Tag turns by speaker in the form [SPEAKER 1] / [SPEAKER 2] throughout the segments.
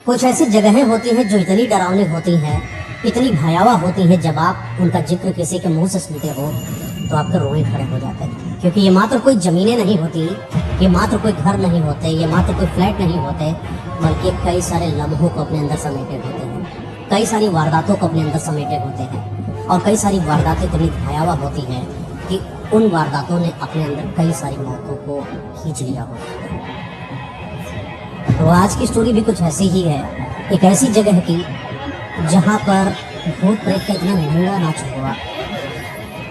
[SPEAKER 1] कुछ ऐसी जगहें होती हैं जो इतनी डरावनी होती हैं, इतनी भयावह होती हैं, जब आप उनका जिक्र किसी के मुंह से सुनते हो तो आपके रोए खड़े हो जाते हैं। क्योंकि ये मात्र कोई जमीनें नहीं होती, ये मात्र कोई घर नहीं होते, ये मात्र कोई फ्लैट नहीं होते, बल्कि कई सारे लम्हों को अपने अंदर समेटे होते हैं, कई सारी वारदातों को अपने अंदर समेटे होते हैं। और कई सारी वारदातें इतनी भयावह होती हैं कि उन वारदातों ने अपने अंदर कई सारी मौतों को खींच लिया होता है। तो आज की स्टोरी भी कुछ ऐसी ही है, एक ऐसी जगह की जहाँ पर भूत प्रेत का इतना महंगा नाच हुआ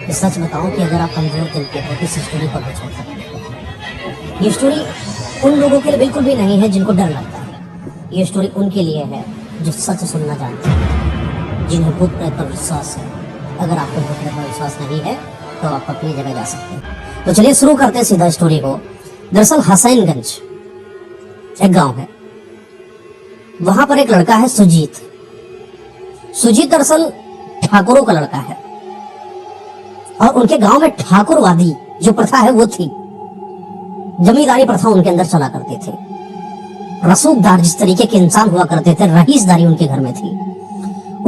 [SPEAKER 1] कि सच बताऊं कि अगर आप कमजोर दिल के हो तो इस स्टोरी को भी छोड़ सकते हैं। ये स्टोरी उन लोगों के लिए बिल्कुल भी नहीं है जिनको डर लगता है। ये स्टोरी उनके लिए है जो सच सुनना जानते हैं, जिन्हें भूत प्रेत पर विश्वास है। अगर आपको भूत प्रेत पर विश्वास नहीं है तो आप अपनी जगह जा सकते हैं। तो चलिए शुरू करते हैं सीधा स्टोरी को। दरअसल हसैनगंज एक गांव है, वहां पर एक लड़का है सुजीत। सुजीत दरअसल ठाकुरों का लड़का है और उनके गांव में ठाकुरवादी जो प्रथा है वो थी, जमींदारी प्रथा उनके अंदर चला करती थी। रसूखदार जिस तरीके के इंसान हुआ करते थे, रईसदारी उनके घर में थी।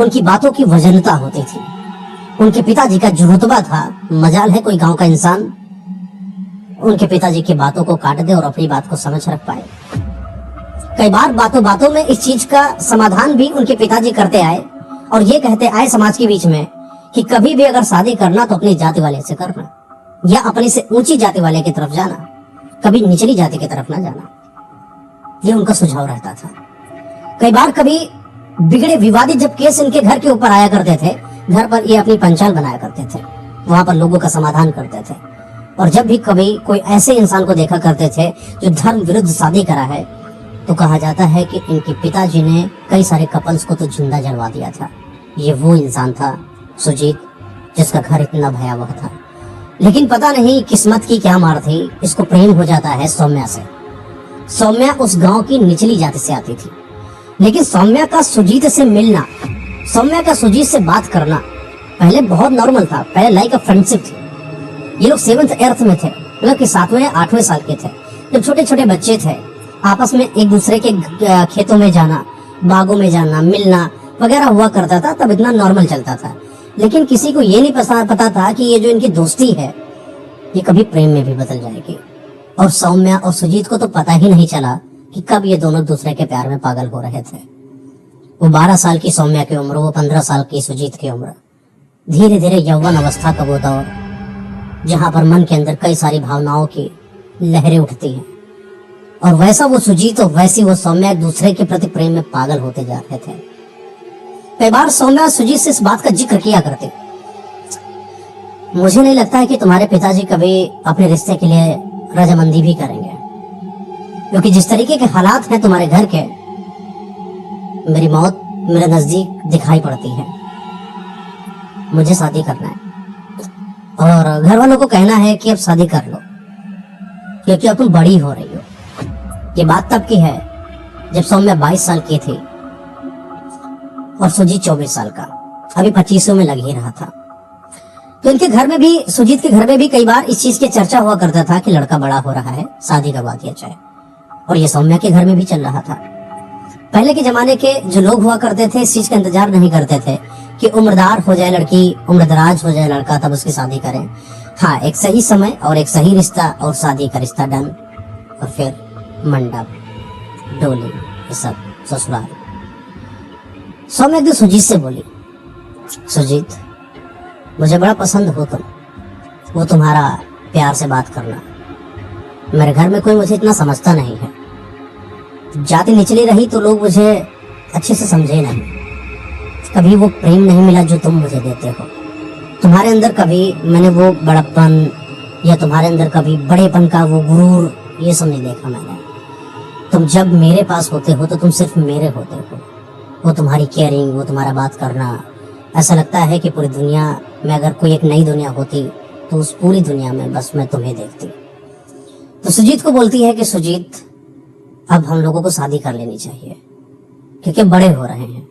[SPEAKER 1] उनकी बातों की वजनता होती थी। उनके पिताजी का जो रुतबा था, मजाल है कोई गांव का इंसान उनके पिताजी की बातों को काट दे और अपनी बात को समझ रख पाए। कई बार बातों बातों में इस चीज का समाधान भी उनके पिताजी करते आए और ये कहते आए समाज के बीच में कि कभी भी अगर शादी करना तो अपनी जाति वाले से करना, या अपनी से ऊंची जाति वाले की तरफ जाना, कभी निचली जाति की तरफ ना जाना। ये उनका सुझाव रहता था। कई बार कभी बिगड़े विवादित जब केस इनके घर के ऊपर आया करते थे, घर पर ये अपनी पंचाल बनाया करते थे, वहां पर लोगों का समाधान करते थे। और जब भी कभी कोई ऐसे इंसान को देखा करते थे जो धर्म विरुद्ध शादी करा है, तो कहा जाता है कि इनके पिताजी ने कई सारे कपल्स को तो जिंदा जलवा दिया था। ये वो इंसान था सुजीत जिसका घर इतना भयावह था। लेकिन पता नहीं किस्मत की क्या मार थी, इसको प्रेम हो जाता है सौम्या से। सौम्या उस गांव की निचली जाति से आती थी, लेकिन सौम्या का सुजीत से मिलना, सौम्या का सुजीत से बात करना पहले बहुत नॉर्मल था। पहले लाइक अ फ्रेंडशिप थी। ये लोग 7th एर्थ में थे, मतलब कि 7वें या 8वें साल के थे। जब छोटे छोटे बच्चे थे, आपस में एक दूसरे के खेतों में जाना, बागों में जाना, मिलना वगैरह हुआ करता था। तब इतना नॉर्मल चलता था। लेकिन किसी को ये नहीं पता था कि ये जो इनकी दोस्ती है ये कभी प्रेम में भी बदल जाएगी। और सौम्या और सुजीत को तो पता ही नहीं चला कि कब ये दोनों दूसरे के प्यार में पागल हो रहे थे। वो 12 साल की सौम्या की उम्र, वो 15 साल की सुजीत की उम्र। धीरे धीरे यौवन अवस्था का वो दौर जहां पर मन के अंदर कई सारी भावनाओं की लहरें उठती हैं। और वैसा वो सुजीत और वैसी वो सौम्या एक दूसरे के प्रति प्रेम में पागल होते जा रहे थे। कई बार सौम्या सुजीत से इस बात का जिक्र किया करते, मुझे नहीं लगता है कि तुम्हारे पिताजी कभी अपने रिश्ते के लिए रजामंदी भी करेंगे, क्योंकि जिस तरीके के हालात हैं तुम्हारे घर के, मेरी मौत मेरे नजदीक दिखाई पड़ती है। मुझे शादी करना है और घर वालों को कहना है कि अब शादी कर लो, क्योंकि अब तुम बड़ी हो रही हो। ये बात तब की है जब सौम्या 22 साल की थी और सुजीत 24 साल का, अभी 25 में लग ही रहा था। तो इनके घर में भी, सुजीत के घर में भी कई बार इस चीज की चर्चा हुआ करता था कि लड़का बड़ा हो रहा है, शादी करवा दिया जाए। और ये सौम्या के घर में भी चल रहा था। पहले के जमाने के जो लोग हुआ करते थे इस चीज का इंतजार नहीं करते थे कि उम्रदार हो जाए लड़की, उम्रदराज हो जाए लड़का, तब उसकी शादी करें। हाँ, एक सही समय और एक सही रिश्ता और शादी का रिश्ता डन, और फिर मंडप, डोली, ये सब ससुराल। सौम्या एक दिन सुजीत से बोली, सुजीत मुझे बड़ा पसंद हो तुम, वो तुम्हारा प्यार से बात करना। मेरे घर में कोई मुझे इतना समझता नहीं है, जाति निचली रही तो लोग मुझे अच्छे से समझे नहीं। कभी वो प्रेम नहीं मिला जो तुम मुझे देते हो। तुम्हारे अंदर कभी मैंने वो बड़प्पन या तुम्हारे अंदर कभी बड़ेपन का वो गुरूर, ये सब नहीं देखा मैंने। तुम जब मेरे पास होते हो तो तुम सिर्फ मेरे होते हो। वो तुम्हारी केयरिंग, वो तुम्हारा बात करना, ऐसा लगता है कि पूरी दुनिया में अगर कोई एक नई दुनिया होती तो उस पूरी दुनिया में बस मैं तुम्हें देखती। तो सुजीत को बोलती है कि सुजीत अब हम लोगों को शादी कर लेनी चाहिए, क्योंकि बड़े हो रहे हैं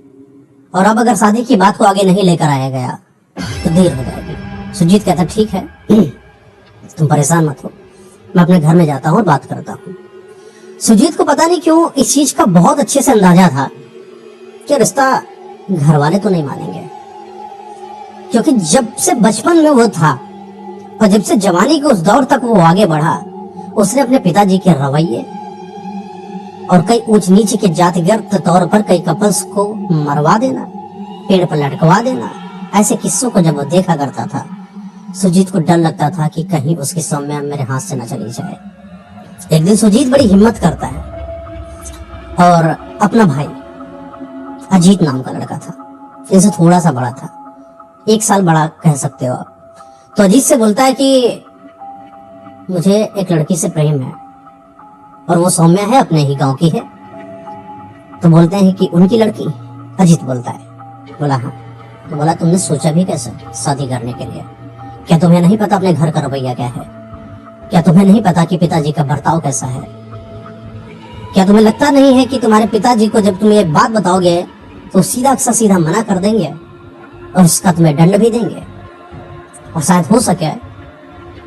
[SPEAKER 1] और अब अगर शादी की बात को आगे नहीं लेकर आया गया तो देर हो जाएगी। सुजीत कहता ठीक है, तुम परेशान मत हो, मैं अपने घर में जाता हूँ और बात करता हूँ। सुजीत को पता नहीं क्यों इस चीज का बहुत अच्छे से अंदाजा था कि रिश्ता घर वाले तो नहीं मानेंगे, क्योंकि जब से बचपन में वो था और जब से जवानी के उस दौर तक वो आगे बढ़ा, उसने अपने पिताजी के रवैये और कई ऊंच नीच के जातिगत तौर पर कई कपल्स को मरवा देना, पेड़ पर लटकवा देना, ऐसे किस्सों को जब वो देखा करता था, सुजीत को डर लगता था कि कहीं उसकी सौम्या मेरे हाथ से न चली जाए। एक दिन सुजीत बड़ी हिम्मत करता है और अपना भाई अजीत नाम का लड़का था, इनसे थोड़ा सा बड़ा था, 1 साल बड़ा कह सकते हो, तो अजीत से बोलता है कि मुझे एक लड़की से प्रेम है और वो सौम्या है, अपने ही गांव की है। तो बोलते हैं कि उनकी लड़की? अजीत बोलता है, बोला हाँ। तो बोला तुमने सोचा भी कैसे शादी करने के लिए? क्या तुम्हें नहीं पता अपने घर का रवैया क्या है? क्या तुम्हें नहीं पता कि पिताजी का बर्ताव कैसा है? क्या तुम्हें लगता नहीं है कि तुम्हारे पिताजी को जब तुम ये बात बताओगे तो सीधा सीधा मना कर देंगे और उसका तुम्हें दंड भी देंगे, और शायद हो सके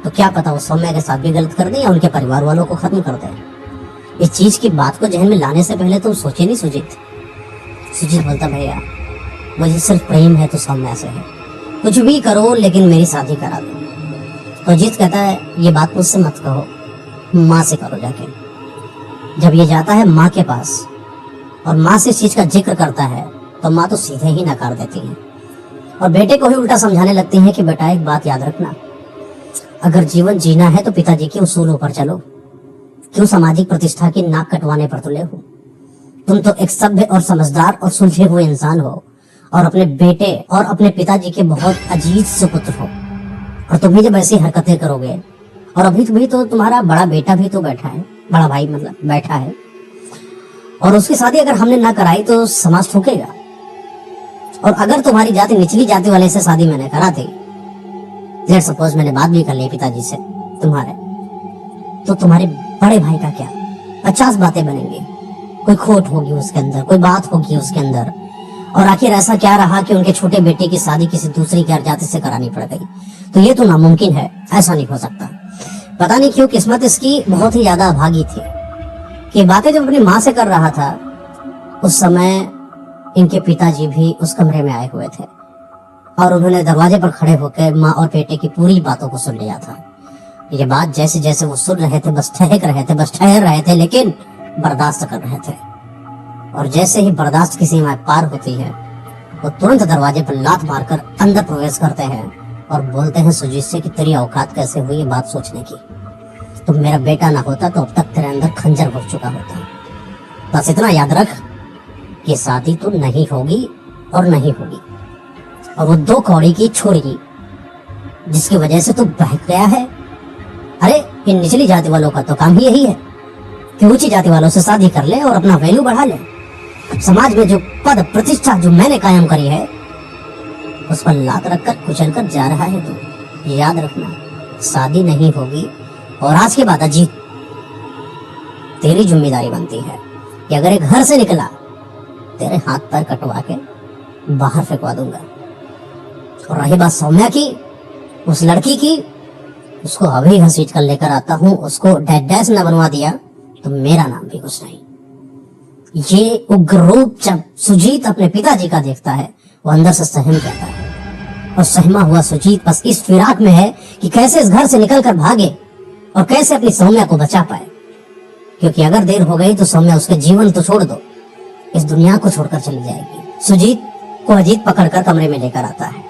[SPEAKER 1] तो क्या पता वो सौम्या के साथ भी गलत कर दे या उनके परिवार वालों को खत्म कर दे। इस चीज की बात को जहन में लाने से पहले तुम सोचे नहीं सुजीत? सुजीत बोलता भैया मुझे सिर्फ प्रेम है तो सौम्या से है, कुछ भी करो लेकिन मेरी शादी करा दो। तो अजीत कहता है ये बात मुझसे मत कहो, माँ से करो जाके। जब ये जाता है माँ के पास और माँ से इस चीज का जिक्र करता है तो माँ तो सीधे ही नकार देती है और बेटे को ही उल्टा समझाने लगती है कि बेटा एक बात याद रखना, अगर जीवन जीना है तो पिताजी के उसूलों पर चलो, क्यों सामाजिक प्रतिष्ठा की नाक कटवाने पर तुले हो? तुम तो एक सभ्य और समझदार और सुलझे हुए इंसान हो और अपने बेटे और अपने पिताजी के बहुत अजीज सुपुत्र हो, और तुम भी जब ऐसी हरकतें करोगे, और अभी भी तो तुम्हारा बड़ा बेटा भी तो बैठा है, बड़ा भाई मतलब बैठा है, और उसकी शादी अगर हमने ना कराई तो समाज ठोकेगा। और अगर तुम्हारी जाति निचली जाति वाले से शादी मैंने करा थी, लेट सपोज मैंने बात भी कर ली पिताजी से तुम्हारे, तो तुम्हारे बड़े भाई का क्या? 50 बातें बनेंगी, कोई खोट होगी उसके अंदर, कोई बात होगी उसके अंदर, और आखिर ऐसा क्या रहा कि उनके छोटे बेटे की शादी किसी दूसरी गैर जाति से करानी पड़ गई? तो ये तो नामुमकिन है, ऐसा नहीं हो सकता। पता नहीं क्यों किस्मत इसकी बहुत ही ज्यादा अभागी थी कि बातें जब अपनी माँ से कर रहा था उस समय इनके पिताजी भी उस कमरे में आए हुए थे और उन्होंने दरवाजे पर खड़े होकर माँ और बेटे की पूरी बातों को सुन लिया था। ये बात जैसे जैसे वो सुन रहे थे बस ठहर रहे थे, लेकिन बर्दाश्त कर रहे थे, और जैसे ही बर्दाश्त की सीमा पार होती है वो तुरंत दरवाजे पर लात मारकर अंदर प्रवेश करते हैं और बोलते हैं सुजीत से कि तेरी औकात कैसे हुई ये बात सोचने की? तो मेरा बेटा ना होता तो अब तक तेरे अंदर खंजर घुस चुका होता। बस इतना याद रख कि शादी तो नहीं होगी और नहीं होगी, और वो 2 कौड़ी की छोरी जिसकी वजह से तू बहक गया है। अरे इन निचली जाति वालों का तो काम ही यही है कि ऊंची जाति वालों से शादी कर ले और अपना वैल्यू बढ़ा ले। समाज में जो पद प्रतिष्ठा जो मैंने कायम करी है उस पर लात रखकर कुचल कर जा रहा है तू। याद रखना शादी नहीं होगी, और आज के बाद अजीत तेरी जिम्मेदारी बनती है कि अगर एक घर से निकला तेरे हाथ पैर कटवा के बाहर फेंकवा दूंगा। और रही बात सौम्या की, उस लड़की की, उसको अभी घसीट कर लेकर आता हूँ, उसको डैश न बनवा दिया तो मेरा नाम भी कुछ नहीं। ये उग्र रूप जब सुजीत अपने पिताजी का देखता है वो अंदर से सहम जाता है, और सहमा हुआ सुजीत बस इस फिराक में है कि कैसे इस घर से निकलकर भागे और कैसे अपनी सौम्या को बचा पाए, क्योंकि अगर देर हो गई तो सौम्या उसके जीवन तो छोड़ दो, इस दुनिया को छोड़कर चली जाएगी। सुजीत को अजीत पकड़कर कमरे में लेकर आता है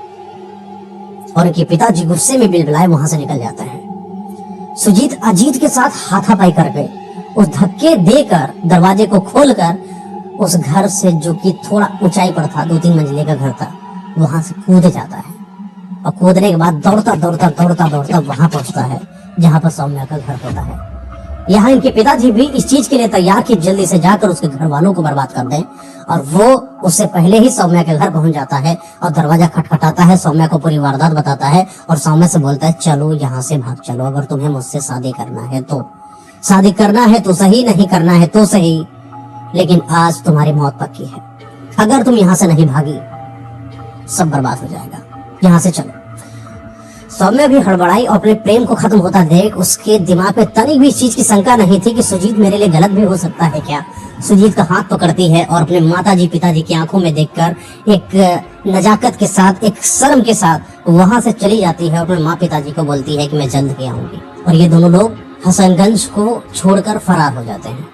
[SPEAKER 1] और उनके पिताजी गुस्से में बिलबिलाए वहां से निकल जाते हैं। सुजीत अजीत के साथ हाथापाई करके उस धक्के देकर दरवाजे को खोलकर उस घर से, जो कि थोड़ा ऊंचाई पर था, 2-3 मंजिले का घर था, वहां से कूद जाता है, और कूदने के बाद दौड़ता वहां पहुंचता है जहां पर सौम्या का घर होता है। यहाँ इनके पिताजी भी इस चीज के लिए तैयार कि जल्दी से जाकर उसके घर वालों को बर्बाद कर दें, और वो उससे पहले ही सौम्या के घर पहुंच जाता है और दरवाजा खटखटाता है, सौम्या को पूरी वारदात बताता है और सौम्या से बोलता है चलो यहाँ से भाग चलो, अगर तुम्हें मुझसे शादी करना है तो। शादी करना है तो सही, नहीं करना है तो सही, लेकिन आज तुम्हारी मौत पक्की है। अगर तुम यहाँ से नहीं भागी सब बर्बाद हो जाएगा, यहाँ से चलो। सौम्या भी हड़बड़ाई और अपने प्रेम को खत्म होता देख उसके दिमाग में तनिक भी इस चीज की शंका नहीं थी कि सुजीत मेरे लिए गलत भी हो सकता है क्या, सुजीत का हाथ पकड़ती है और अपने माताजी पिताजी की आंखों में देखकर एक नजाकत के साथ, एक शर्म के साथ वहां से चली जाती है और अपने माँ पिताजी को बोलती है कि मैं जल्द ही आऊंगी। और ये दोनों लोग हसनगंज को छोड़कर फरार हो जाते हैं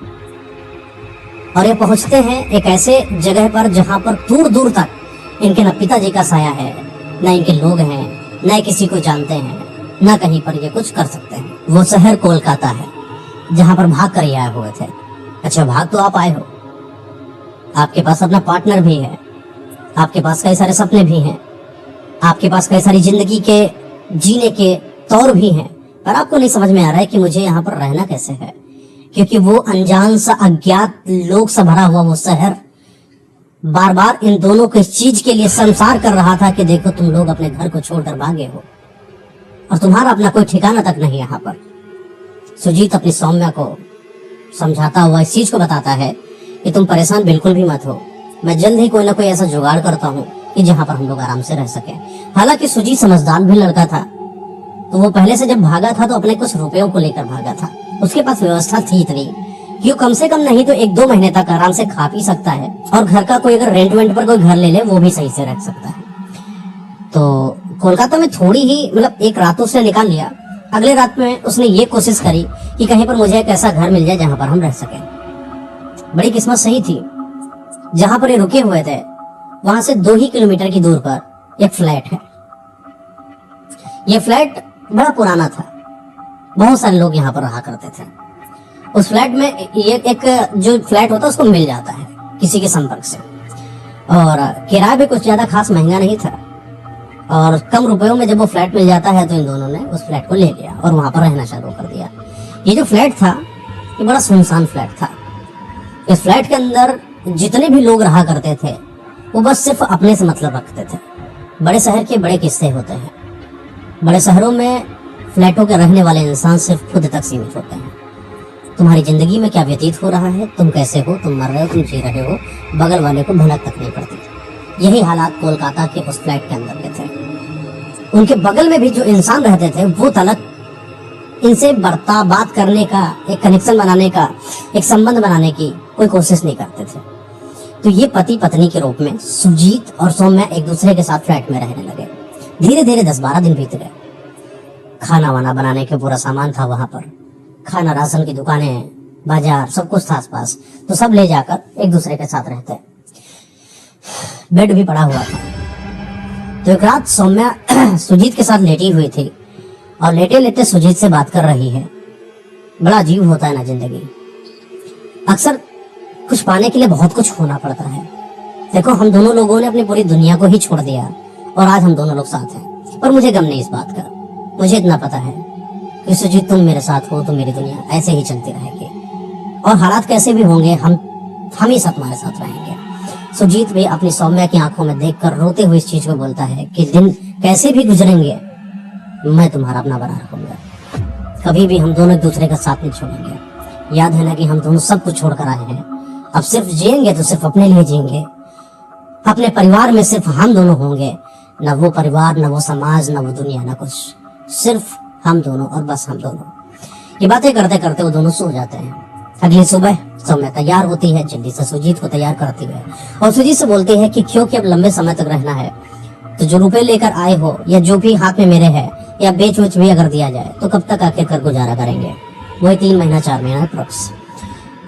[SPEAKER 1] और ये पहुंचते हैं एक ऐसे जगह पर जहां पर दूर दूर तक इनके न पिताजी का साया है, न इनके लोग हैं, न किसी को जानते हैं, न कहीं पर ये कुछ कर सकते हैं। वो शहर कोलकाता है जहां पर भाग कर ये आए हुए थे। अच्छा, भाग तो आप आए हो, आपके पास अपना पार्टनर भी है, आपके पास कई सारे सपने भी हैं, आपके पास कई सारी जिंदगी के जीने के तौर भी हैं, पर आपको नहीं समझ में आ रहा है कि मुझे यहाँ पर रहना कैसे है। क्योंकि वो अनजान सा, अज्ञात लोग से भरा हुआ वो शहर बार बार इन दोनों को इस चीज के लिए संसार कर रहा था कि देखो तुम लोग अपने घर को छोड़कर भागे हो और तुम्हारा अपना कोई ठिकाना तक नहीं यहाँ पर। सुजीत अपनी सौम्या को समझाता हुआ इस चीज को बताता है कि तुम परेशान बिल्कुल भी मत हो, मैं जल्द ही कोई ना कोई ऐसा जुगाड़ करता हूँ कि जहाँ पर हम लोग आराम से रह सके। हालांकि सुजीत समझदार भी लड़का था, तो वो पहले से जब भागा था तो अपने कुछ रुपयों को लेकर भागा था। उसके पास व्यवस्था थी इतनी कि वो कम से कम नहीं तो 1-2 महीने तक आराम से खा पी सकता है और घर का कोई अगर रेंट पर कोई घर ले ले वो भी सही से रख सकता है। तो कोलकाता में थोड़ी ही मतलब एक रात उसने निकाल लिया। अगले रात में उसने ये कोशिश करी कि कहीं पर मुझे एक ऐसा घर मिल जाए जहां पर हम रह सके। बड़ी किस्मत सही थी, जहां पर ये रुके हुए थे वहां से 2 ही किलोमीटर की दूर पर एक फ्लैट है। ये फ्लैट बड़ा पुराना था, बहुत सारे लोग यहाँ पर रहा करते थे। उस फ्लैट में ये एक जो फ्लैट होता है उसको मिल जाता है किसी के संपर्क से, और किराया भी कुछ ज्यादा खास महंगा नहीं था और कम रुपयों में जब वो फ्लैट मिल जाता है तो इन दोनों ने उस फ्लैट को ले लिया और वहां पर रहना शुरू कर दिया। ये जो फ्लैट था ये बड़ा सुनसान फ्लैट था। इस फ्लैट के अंदर जितने भी लोग रहा करते थे वो बस सिर्फ अपने से मतलब रखते थे। बड़े शहर के बड़े किस्से होते हैं, बड़े शहरों में फ्लैटों के रहने वाले इंसान सिर्फ खुद तक सीमित होते हैं। तुम्हारी जिंदगी में क्या व्यतीत हो रहा है, तुम कैसे हो, तुम मर रहे हो, तुम जी रहे हो, बगल वाले को भनक तक नहीं पड़ती। यही हालात कोलकाता के उस फ्लैट के अंदर के थे। उनके बगल में भी जो इंसान रहते थे वो तलक इनसे बात करने का, एक कनेक्शन बनाने का, एक संबंध बनाने की कोई कोशिश नहीं करते थे। तो ये पति पत्नी के रूप में सुजीत और सौम्या एक दूसरे के साथ फ्लैट में रहने लगे। धीरे धीरे 10-12 दिन बीत गए। खाना वाना बनाने के पूरा सामान था वहां पर, खाना, राशन की दुकानें, बाजार, सब कुछ था आसपास, तो सब ले जाकर एक दूसरे के साथ रहते। बेड भी पड़ा हुआ था। तो एक रात सौम्या सुजीत के साथ लेटी हुई थी और लेटे लेटे सुजीत से बात कर रही है। बड़ा अजीब होता है ना जिंदगी, अक्सर कुछ पाने के लिए बहुत कुछ खोना पड़ता है। देखो, हम दोनों लोगों ने अपनी पूरी दुनिया को ही छोड़ दिया और आज हम दोनों लोग साथ हैं, पर मुझे गम नहीं इस बात का। मुझे इतना पता है कि सुजीत तुम मेरे साथ हो तो मेरी दुनिया ऐसे ही चलती रहेगी और हालात कैसे भी होंगे हम ही सब तुम्हारे साथ रहेंगे। सुजीत भी अपनी सौम्या की आंखों में देखकर रोते हुए इस चीज को बोलता है कि दिन कैसे भी गुजरेंगे मैं तुम्हारा अपना बना रखूंगा, कभी भी हम दोनों एक दूसरे का साथ नहीं छोड़ेंगे। याद है ना कि हम दोनों सब कुछ छोड़कर आए हैं, अब सिर्फ जिएंगे तो सिर्फ अपने लिए जिएंगे। अपने परिवार में सिर्फ हम दोनों होंगे, न वो परिवार, न वो समाज, न वो दुनिया, न कुछ, सिर्फ हम दोनों और बस हम दोनों। ये बातें करते करते वो दोनों सो जाते हैं। अगली सुबह सौम्या तैयार होती है, जल्दी से सुजीत को तैयार करती है और सुजीत से बोलती है कि क्योंकि अब लंबे समय तक रहना है तो जो रुपए लेकर आए हो या जो भी हाथ में मेरे है या बेच वेच भी अगर दिया जाए तो कब तक आखिर कर गुजारा करेंगे। वही 3 महीना 4 महीना अप्रोक्स।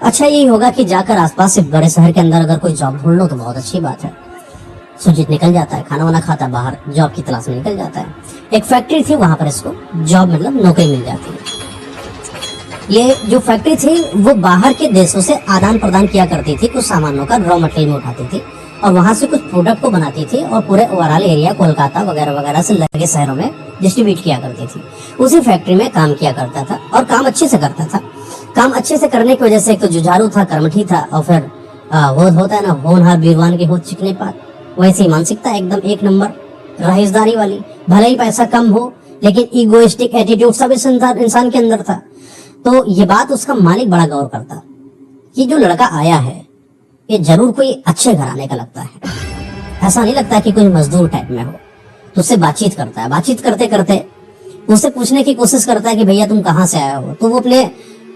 [SPEAKER 1] अच्छा यही होगा कि जाकर आसपास से बड़े शहर के अंदर अगर कोई जॉब ढूंढ लो तो बहुत अच्छी बात है। सुजीत निकल जाता है, खाना वाना खाता, बाहर जॉब की तलाश में निकल जाता है। एक फैक्ट्री थी, वहां पर इसको जॉब मतलब नौकरी मिल जाती है। ये जो फैक्ट्री थी वो बाहर के देशों से आदान प्रदान किया करती थी, कुछ सामानों का रॉ मटेरियल में उठाती थी और वहां से कुछ प्रोडक्ट को बनाती थी और पूरे ओवरऑल एरिया कोलकाता वगैरह वगैरह से लगे शहरों में डिस्ट्रीब्यूट किया करती थी। उसी फैक्ट्री में काम किया करता था और काम अच्छे से करता था। काम अच्छे से करने की वजह से एक तो जुझारू था, कर्मठी था और फिर वो होता है ना होनहार बीरवान के होठ चिकने पात, वैसी मानसिकता एकदम 1 नंबर रहीसदारी वाली। भले ही पैसा कम हो लेकिन इगोइस्टिक एटीट्यूड सब इस इंसान के अंदर था। तो ये बात उसका मालिक बड़ा गौर करता कि जो लड़का आया है ये जरूर कोई अच्छे घराने का लगता है, ऐसा नहीं लगता कि कोई मजदूर टाइप में हो। तो उससे बातचीत करता है, बातचीत करते करते उससे पूछने की कोशिश करता है कि भैया तुम कहाँ से आए हो। तो वो अपने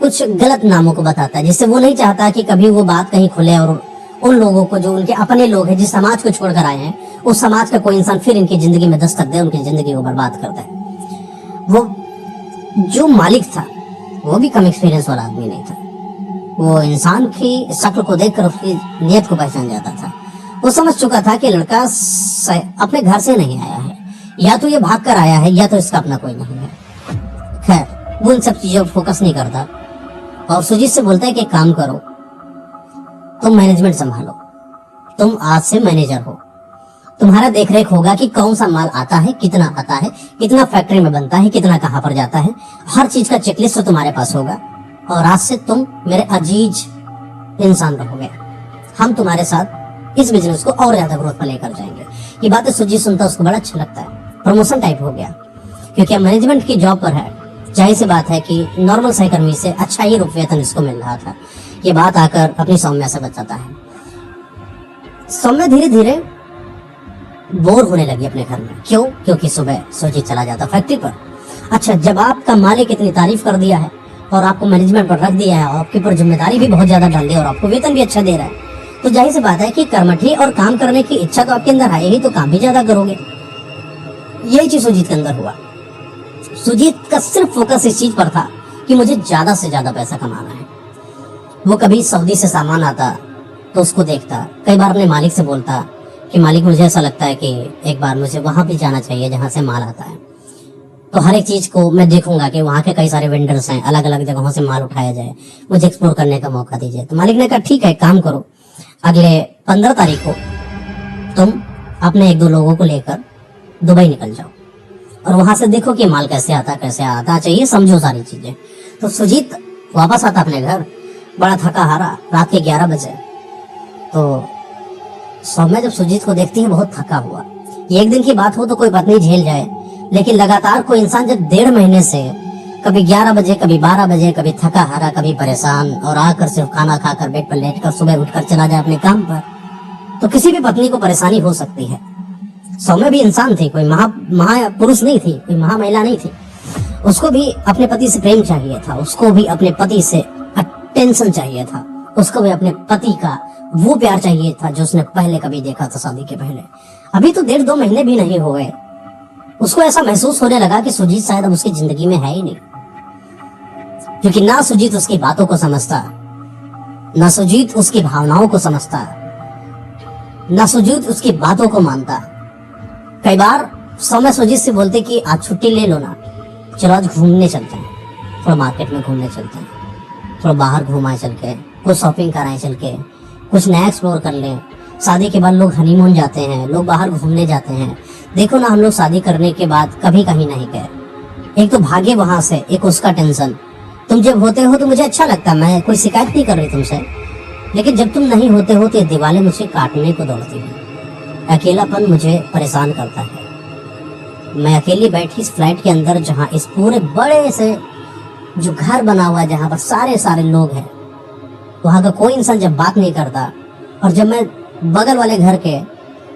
[SPEAKER 1] कुछ गलत नामों को बताता है, जिससे वो नहीं चाहता कि कभी वो बात कहीं खुले और उन लोगों को जो उनके अपने लोग हैं, जिस समाज को छोड़कर आए हैं, उस समाज का कोई इंसान फिर इनकी जिंदगी में दस्तक दे, उनकी जिंदगी को बर्बाद कर दे। वो जो मालिक था वो भी कम एक्सपीरियंस वाला आदमी नहीं था। वो इंसान की शक्ल को देखकर उसकी नीयत को पहचान जाता था। वो समझ चुका था कि लड़का अपने घर से नहीं आया है, या तो ये भाग कर आया है या तो इसका अपना कोई नहीं है। खैर, वो इन सब चीजों पर फोकस नहीं करता और सुजीत से बोलता है कि काम करो, तुम मैनेजमेंट संभालो, तुम आज से मैनेजर हो, तुम्हारा देखरेख होगा कि कौन सा माल आता है, कितना आता है, कितना फैक्ट्री में बनता है, कितना कहाँ पर जाता है, हर चीज का चेकलिस्ट तो तुम्हारे पास होगा और आज से तुम मेरे अजीज इंसान रहोगे। हम तुम्हारे साथ इस बिजनेस को और ज्यादा ग्रोथ पर लेकर जाएंगे। ये बातें सुजीत सुनता उसको बड़ा अच्छा लगता है, प्रमोशन टाइप हो गया, क्योंकि अब मैनेजमेंट की जॉब पर है। जाहिर सी बात है कि नॉर्मल सहकर्मी से अच्छा ही वेतन इसको मिल रहा था। ये बात आकर अपनी सौम्या से बताता है। सौम्या धीरे धीरे बोर होने लगी अपने घर में। क्यों? क्योंकि सुबह सुजीत चला जाता फैक्ट्री पर। अच्छा, जब आपका मालिक इतनी तारीफ कर दिया है और आपको मैनेजमेंट पर रख दिया है और आपके ऊपर जिम्मेदारी भी बहुत ज्यादा डाल दी और आपको वेतन भी अच्छा दे रहा है, तो जाहिर सी बात है कि कर्मठी और काम करने की इच्छा तो आपके अंदर आएगी, तो काम भी ज्यादा करोगे। यही चीज सुजीत के अंदर हुआ। सुजीत का सिर्फ फोकस इस चीज पर था कि मुझे ज्यादा से ज्यादा पैसा कमाना है। वो कभी सऊदी से सामान आता तो उसको देखता, कई बार अपने मालिक से बोलता कि मालिक, मुझे ऐसा लगता है कि एक बार मुझे वहां भी जाना चाहिए जहां से माल आता है, तो हर एक चीज को मैं देखूंगा कि वहां के कई सारे वेंडर्स हैं, अलग अलग जगहों से माल उठाया जाए, मुझे एक्सप्लोर करने का मौका दीजिए। तो मालिक ने कहा ठीक है, काम करो, अगले 15 तारीख को तुम अपने 1-2 लोगों को लेकर दुबई निकल जाओ और वहां से देखो कि माल कैसे आता चाहिए, समझो सारी चीजें। तो सुजीत वापस आता अपने घर, बड़ा थका हारा, रात के 11 बजे। तो सौम्या जब सुजीत को देखती है बहुत थका हुआ, ये एक दिन की बात हो तो कोई पत्नी झेल जाए, लेकिन लगातार कोई इंसान जब 1.5 महीने से कभी 11 बजे, कभी 12 बजे, कभी थका हारा, कभी परेशान और आकर सिर्फ खाना खाकर बेड पर लेटकर सुबह उठकर चला जाए अपने काम पर, तो किसी भी पत्नी को परेशानी हो सकती है। सौम्या भी इंसान थी, कोई महापुरुष नहीं थी, कोई महामहिला नहीं थी। उसको भी अपने पति से प्रेम चाहिए था, उसको भी अपने पति से अटेंशन चाहिए था, उसको भी अपने पति का वो प्यार चाहिए था जो उसने पहले कभी देखा था शादी के पहले। अभी तो 1.5-2 महीने भी नहीं हुए, उसको ऐसा महसूस होने लगा कि सुजीत शायद अब उसकी जिंदगी में है ही नहीं, क्योंकि ना सुजीत उसकी बातों को समझता, ना सुजीत उसकी भावनाओं को समझता, ना सुजीत उसकी बातों को मानता। कई बार सौम्या सुजीत से बोलते कि आज छुट्टी ले लो ना, चलो आज घूमने चलते हैं, थोड़ा मार्केट में घूमने चलते हैं, थोड़ा बाहर घुमाए चल के, कुछ शॉपिंग कराए चल के, कुछ नया एक्सप्लोर कर लें। शादी के बाद लोग हनीमून जाते हैं, लोग बाहर घूमने जाते हैं। देखो ना, हम लोग शादी करने के बाद कभी कहीं नहीं गए। एक तो भागे वहां से, एक उसका टेंशन। तुम जब होते हो तो मुझे अच्छा लगता, मैं कोई शिकायत नहीं कर रही तुमसे, लेकिन जब तुम नहीं होते हो तो ये दीवारें मुझे काटने को दौड़ती हैं। अकेलापन मुझे परेशान करता है। मैं अकेली बैठी इस फ्लाइट के अंदर, जहाँ इस पूरे बड़े से जो घर बना हुआ है, जहाँ पर सारे लोग हैं, वहां का कोई इंसान जब बात नहीं करता, और जब मैं बगल वाले घर के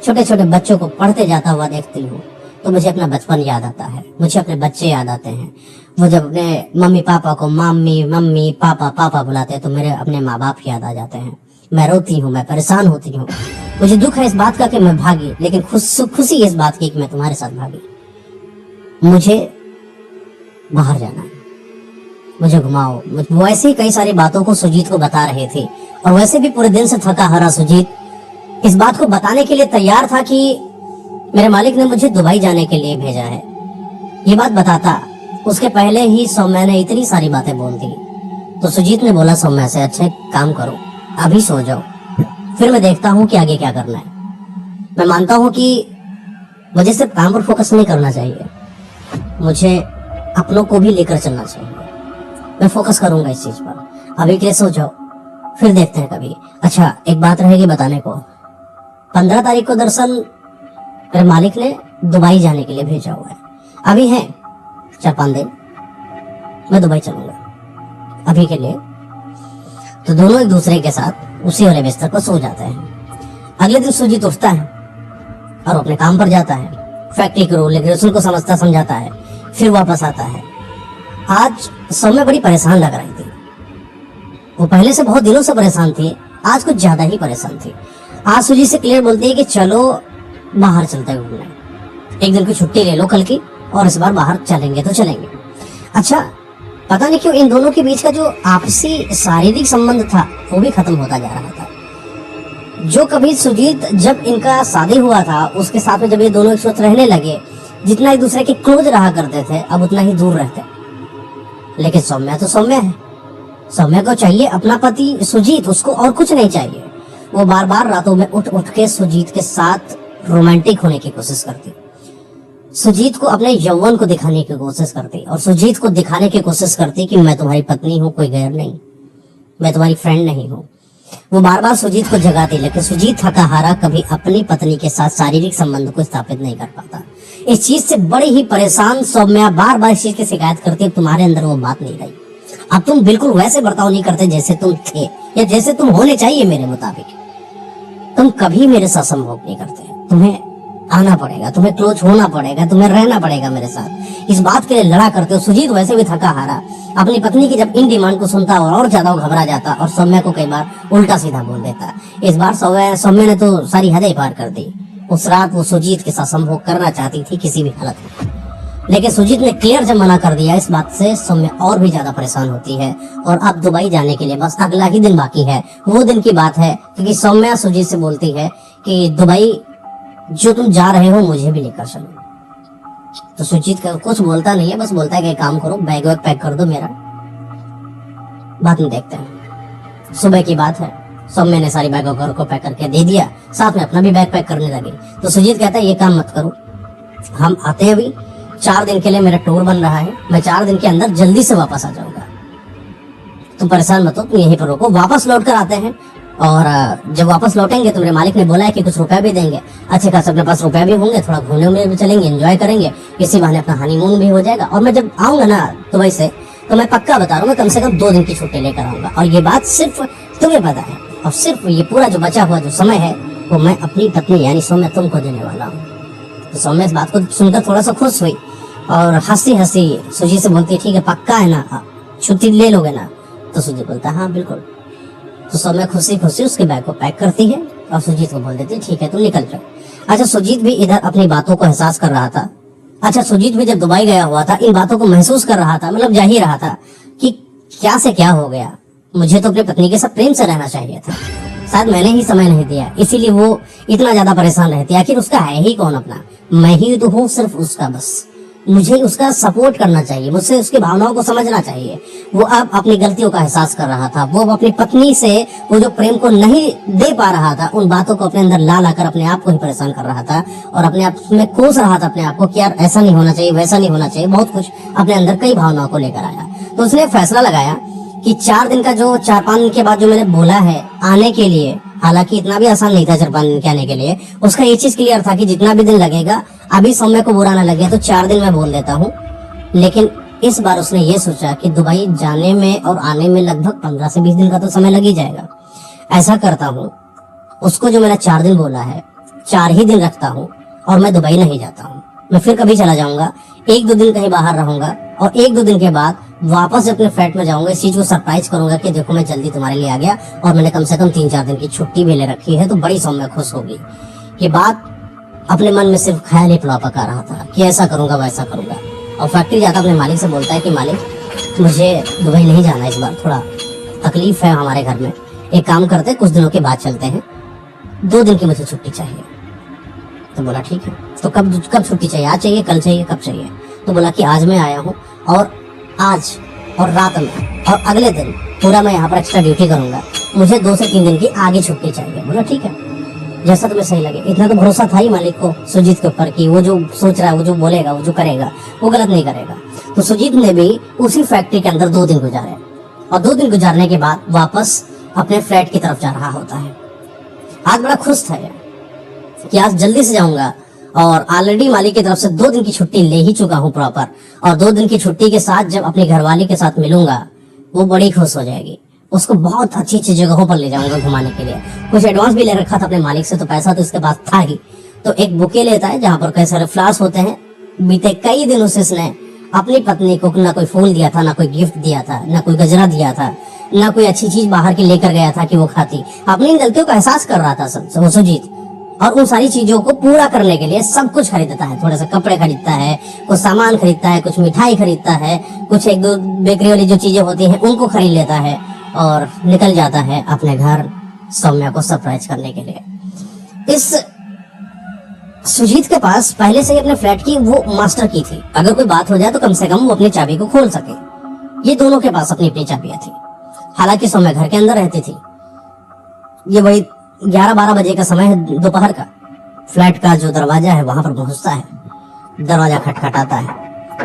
[SPEAKER 1] छोटे छोटे बच्चों को पढ़ते जाता हुआ देखती हूँ तो मुझे अपना बचपन याद आता है, मुझे अपने बच्चे याद आते हैं। वो जब अपने मम्मी पापा को मम्मी पापा बुलाते हैं तो मेरे अपने माँ बाप याद आ जाते हैं। मैं रोती हूँ, मैं परेशान होती हूँ। मुझे दुख है इस बात का कि मैं भागी, लेकिन खुशी इस बात की कि मैं तुम्हारे साथ भागी। मुझे बाहर जाना है, मुझे घुमाओ। वो ऐसे ही कई सारी बातों को सुजीत को बता रहे थे, और वैसे भी पूरे दिन से थका हारा सुजीत इस बात को बताने के लिए तैयार था कि मेरे मालिक ने मुझे दुबई जाने के लिए भेजा है। ये बात बताता उसके पहले ही सौम्या ने इतनी सारी बातें बोल दी। तो सुजीत ने बोला सौम्या से, अच्छा काम करो, अभी सो जाओ, फिर मैं देखता हूँ कि आगे क्या करना है। मैं मानता हूँ कि मुझे सिर्फ काम पर फोकस नहीं करना चाहिए, मुझे अपनों को भी लेकर चलना चाहिए। मैं फोकस करूंगा इस चीज पर, अभी के लिए सो जाओ, फिर देखते हैं कभी। अच्छा, एक बात रहेगी बताने को, 15 तारीख को दरअसल मेरे मालिक ने दुबई जाने के लिए भेजा हुआ है। अभी है 4-5 दिन, मैं दुबई चलूंगा अभी के लिए। तो दोनों एक दूसरे के साथ उसी वाले बिस्तर पर सो जाते हैं। अगले दिन सुजीत उठता है और अपने काम पर जाता है, फैक्ट्री के रूल रेगुलेशन को समझता समझाता है, फिर वापस आता है। आज सौम्या बड़ी परेशान लग रही थी। वो पहले से बहुत दिनों से परेशान थी, आज कुछ ज्यादा ही परेशान थी। आज सुजीत से क्लियर बोलती है कि चलो बाहर चलते हैं घूमने, एक दिन की छुट्टी ले लो कल की और इस बार बाहर चलेंगे तो चलेंगे। अच्छा, पता नहीं क्यों इन दोनों के बीच का जो आपसी शारीरिक संबंध था वो भी खत्म होता जा रहा था। जो कभी सुजीत जब इनका शादी हुआ था उसके साथ में जब ये दोनों एक साथ रहने लगे, जितना एक दूसरे के क्लोज रहा करते थे अब उतना ही दूर रहते। लेकिन सौम्या तो सौम्या है, सौम्या को चाहिए अपना पति सुजीत, उसको और कुछ नहीं चाहिए। वो बार बार रातों में उठ उठ के सुजीत के साथ रोमांटिक होने की कोशिश करती, सुजीत को अपने यौवन को दिखाने की कोशिश करती और सुजीत को दिखाने की कोशिश करती कि मैं तुम्हारी पत्नी हूँ, कोई गैर नहीं, मैं तुम्हारी फ्रेंड नहीं हूँ। वो बार बार सुजीत को जगाती, लेकिन सुजीत थका हारा कभी अपनी पत्नी के साथ शारीरिक संबंध को स्थापित नहीं कर पाता। इस चीज से बड़ी ही परेशान सौम्या बार बार इस चीज की शिकायत करती है, तुम्हारे अंदर वो बात नहीं रही, अब तुम बिल्कुल वैसे बर्ताव नहीं करते जैसे तुम थे या जैसे तुम होने चाहिए मेरे मुताबिक। तुम कभी मेरे साथ संभोग नहीं करते, तुम्हें आना पड़ेगा, तुम्हें क्लोज होना पड़ेगा, तुम्हें रहना पड़ेगा मेरे साथ। इस बात के लिए लड़ा करते हो। सुजीत वैसे भी थका हारा अपनी पत्नी की जब इन डिमांड को सुनता और ज्यादा घबरा जाता और सौम्या को कई बार उल्टा सीधा बोल देता। इस बार सौम्या ने तो सारी हदें पार कर दी। उस रात वो सुजीत के साथ संभोग करना चाहती थी किसी भी हालत में, लेकिन सुजीत ने क्लियर जब मना कर दिया, इस बात से सौम्या और भी ज्यादा परेशान होती है। और अब दुबई जाने के लिए बस अगला ही दिन बाकी है। वो दिन की बात है क्योंकि सौम्या सुजीत से बोलती है कि दुबई जो तुम जा रहे हो मुझे भी लेकर चलो। तो सुजीत का कुछ बोलता नहीं है, बस बोलता है कि काम करो, बैग वैग पैक कर दो मेरा, बाद में देखते हैं। सुबह की बात है, सौम्या ने सारी बैगों को पैक करके दे दिया, साथ में अपना भी बैग पैक करने लगी। तो सुजीत कहता है ये काम मत करो, हम आते हैं अभी 4 दिन के लिए, मेरा टूर बन रहा है, मैं 4 दिन के अंदर जल्दी से वापस आ जाऊंगा, तुम परेशान मत हो, तुम यहीं पर रुको। वापस लौट कर आते हैं और जब वापस लौटेंगे तो मेरे मालिक ने बोला है कि कुछ रुपया भी देंगे, अच्छे खास अपने पास रुपया भी होंगे, थोड़ा घूमने उमने भी चलेंगे, एंजॉय करेंगे, इसी बहाने अपना हनीमून भी हो जाएगा। और मैं जब आऊंगा ना दुबई से तो मैं पक्का बता रहा हूँ, मैं कम से कम 2 दिन की छुट्टी लेकर आऊंगा। और ये बात सिर्फ तुम्हें पता है, और सिर्फ ये पूरा जो बचा हुआ जो समय है वो मैं अपनी पत्नी यानी सौम्या तुमको देने वाला हूँ। तो सौम्या इस बात को सुनकर थोड़ा सा खुश हुई और हंसी हंसी सुजीत से बोलती है ठीक है पक्का है ना, छुट्टी ले लोगे ना? तो सुजीत बोलता है हाँ बिल्कुल। तो सौम्या खुशी खुशी उसके बैग को पैक करती है और सुजीत को बोल देती है ठीक है तुम निकल जाओ। अच्छा, सुजीत भी इधर अपनी बातों को एहसास कर रहा था। अच्छा, सुजीत भी जब दुबई गया हुआ था इन बातों को महसूस कर रहा था, मतलब जा ही रहा था कि क्या से क्या हो गया, मुझे तो अपनी पत्नी के साथ प्रेम से रहना चाहिए था, शायद मैंने ही समय नहीं दिया, इसीलिए वो इतना ज्यादा परेशान रहती है। आखिर उसका है ही कौन अपना, मैं ही तो हूँ सिर्फ उसका, बस मुझे उसका सपोर्ट करना चाहिए, मुझसे उसकी भावनाओं को समझना चाहिए। वो अब अपनी गलतियों का एहसास कर रहा था, वो अपनी पत्नी से वो जो प्रेम को नहीं दे पा रहा था उन बातों को अपने अंदर ला लाकर अपने आप को ही परेशान कर रहा था और अपने आप में कोस रहा था अपने आप को कि यार ऐसा नहीं होना चाहिए, वैसा नहीं होना चाहिए, बहुत कुछ अपने अंदर कई भावनाओं को लेकर आया। तो उसने फैसला लगाया कि 4 दिन का जो 4-5 दिन के बाद जो मैंने बोला है आने के लिए, हालांकि इतना भी आसान नहीं था 4-5 दिन के आने के लिए, उसका ये चीज क्लियर था कि जितना भी दिन लगेगा, अभी सौम्या को बुरा ना लगे तो 4 दिन मैं बोल देता हूँ। लेकिन इस बार उसने ये सोचा कि दुबई जाने में और आने में लगभग 15 से 20 दिन का तो समय लग ही जाएगा। ऐसा करता हूँ, उसको जो मैंने 4 दिन बोला है 4 ही दिन रखता हूँ और मैं दुबई नहीं जाता हूँ, मैं फिर कभी चला जाऊंगा, 1-2 दिन कहीं बाहर रहूंगा और 1-2 दिन के बाद वापस अपने फ्लैट में जाऊंगा। इस चीज को सरप्राइज करूंगा कि देखो मैं जल्दी तुम्हारे लिए आ गया और मैंने कम से कम 3-4 दिन की छुट्टी भी ले रखी है। तो बड़ी सौम्या खुश होगी। ये बात अपने मन में सिर्फ ख्याल ही पुलाव पका रहा था कि ऐसा करूंगा वैसा करूंगा। और फैक्ट्री जाता अपने मालिक से बोलता है कि मालिक मुझे दुबई नहीं जाना इस बार, थोड़ा तकलीफ है हमारे घर में, एक काम करते कुछ दिनों के बाद चलते हैं, 2 दिन की मुझे छुट्टी चाहिए। तो बोला ठीक है, तो कब छुट्टी चाहिए, आज चाहिए, कल चाहिए, कब चाहिए? तो बोला कि आज मैं आया हूँ और आज और रात में और अगले दिन पूरा मैं यहाँ पर एक्स्ट्रा ड्यूटी करूंगा, मुझे 2 से 3 दिन की आगे छुट्टी चाहिए। बोला ठीक है, जैसा तुम्हें सही लगे। इतना तो भरोसा था ही मालिक को सुजीत के ऊपर कि वो जो सोच रहा है, वो जो बोलेगा, वो जो करेगा वो गलत नहीं करेगा। तो सुजीत ने भी उसी फैक्ट्री के अंदर 2 दिन गुजारे और 2 दिन गुजारने के बाद वापस अपने फ्लैट की तरफ जा रहा होता है। आज बड़ा खुश था कि आज जल्दी से जाऊंगा और ऑलरेडी मालिक की तरफ से 2 दिन की छुट्टी ले ही चुका हूँ प्रॉपर, और 2 दिन की छुट्टी के साथ जब अपनी घरवाली के साथ मिलूंगा वो बड़ी खुश हो जाएगी। उसको बहुत अच्छी अच्छी जगहों पर ले जाऊंगा घुमाने के लिए। कुछ एडवांस भी ले रखा था अपने मालिक से, तो पैसा तो इसके पास था ही। तो एक बुके लेता है जहाँ पर कई सारे फ्लावर्स होते हैं। बीते कई दिन उसने अपनी पत्नी को ना कोई फूल दिया था, ना कोई गिफ्ट दिया था, ना कोई गजरा दिया था, ना कोई अच्छी चीज बाहर की लेकर गया था कि वो खाती। अपनी गलतियों का एहसास कर रहा था वो सुजीत, और उन सारी चीजों को पूरा करने के लिए सब कुछ खरीदता है। थोड़ा सा कपड़े खरीदता है, कुछ सामान खरीदता है, कुछ मिठाई खरीदता है, कुछ एक दो बेकरी वाली जो चीजें होती हैं उनको खरीद लेता है और निकल जाता है अपने घर सौम्या को सरप्राइज करने के लिए। इस सुजीत के पास पहले से ही अपने फ्लैट की वो मास्टर की थी। अगर कोई बात हो जाए तो कम से कम वो अपनी चाबी को खोल सके। ये दोनों के पास अपनी अपनी चाबियां थी। हालांकि सौम्या घर के अंदर रहती थी। ये वही 11-12 बजे का समय है दोपहर का। फ्लैट का जो दरवाजा है वहां पर पहुंचता है, दरवाजा खटखटाता है,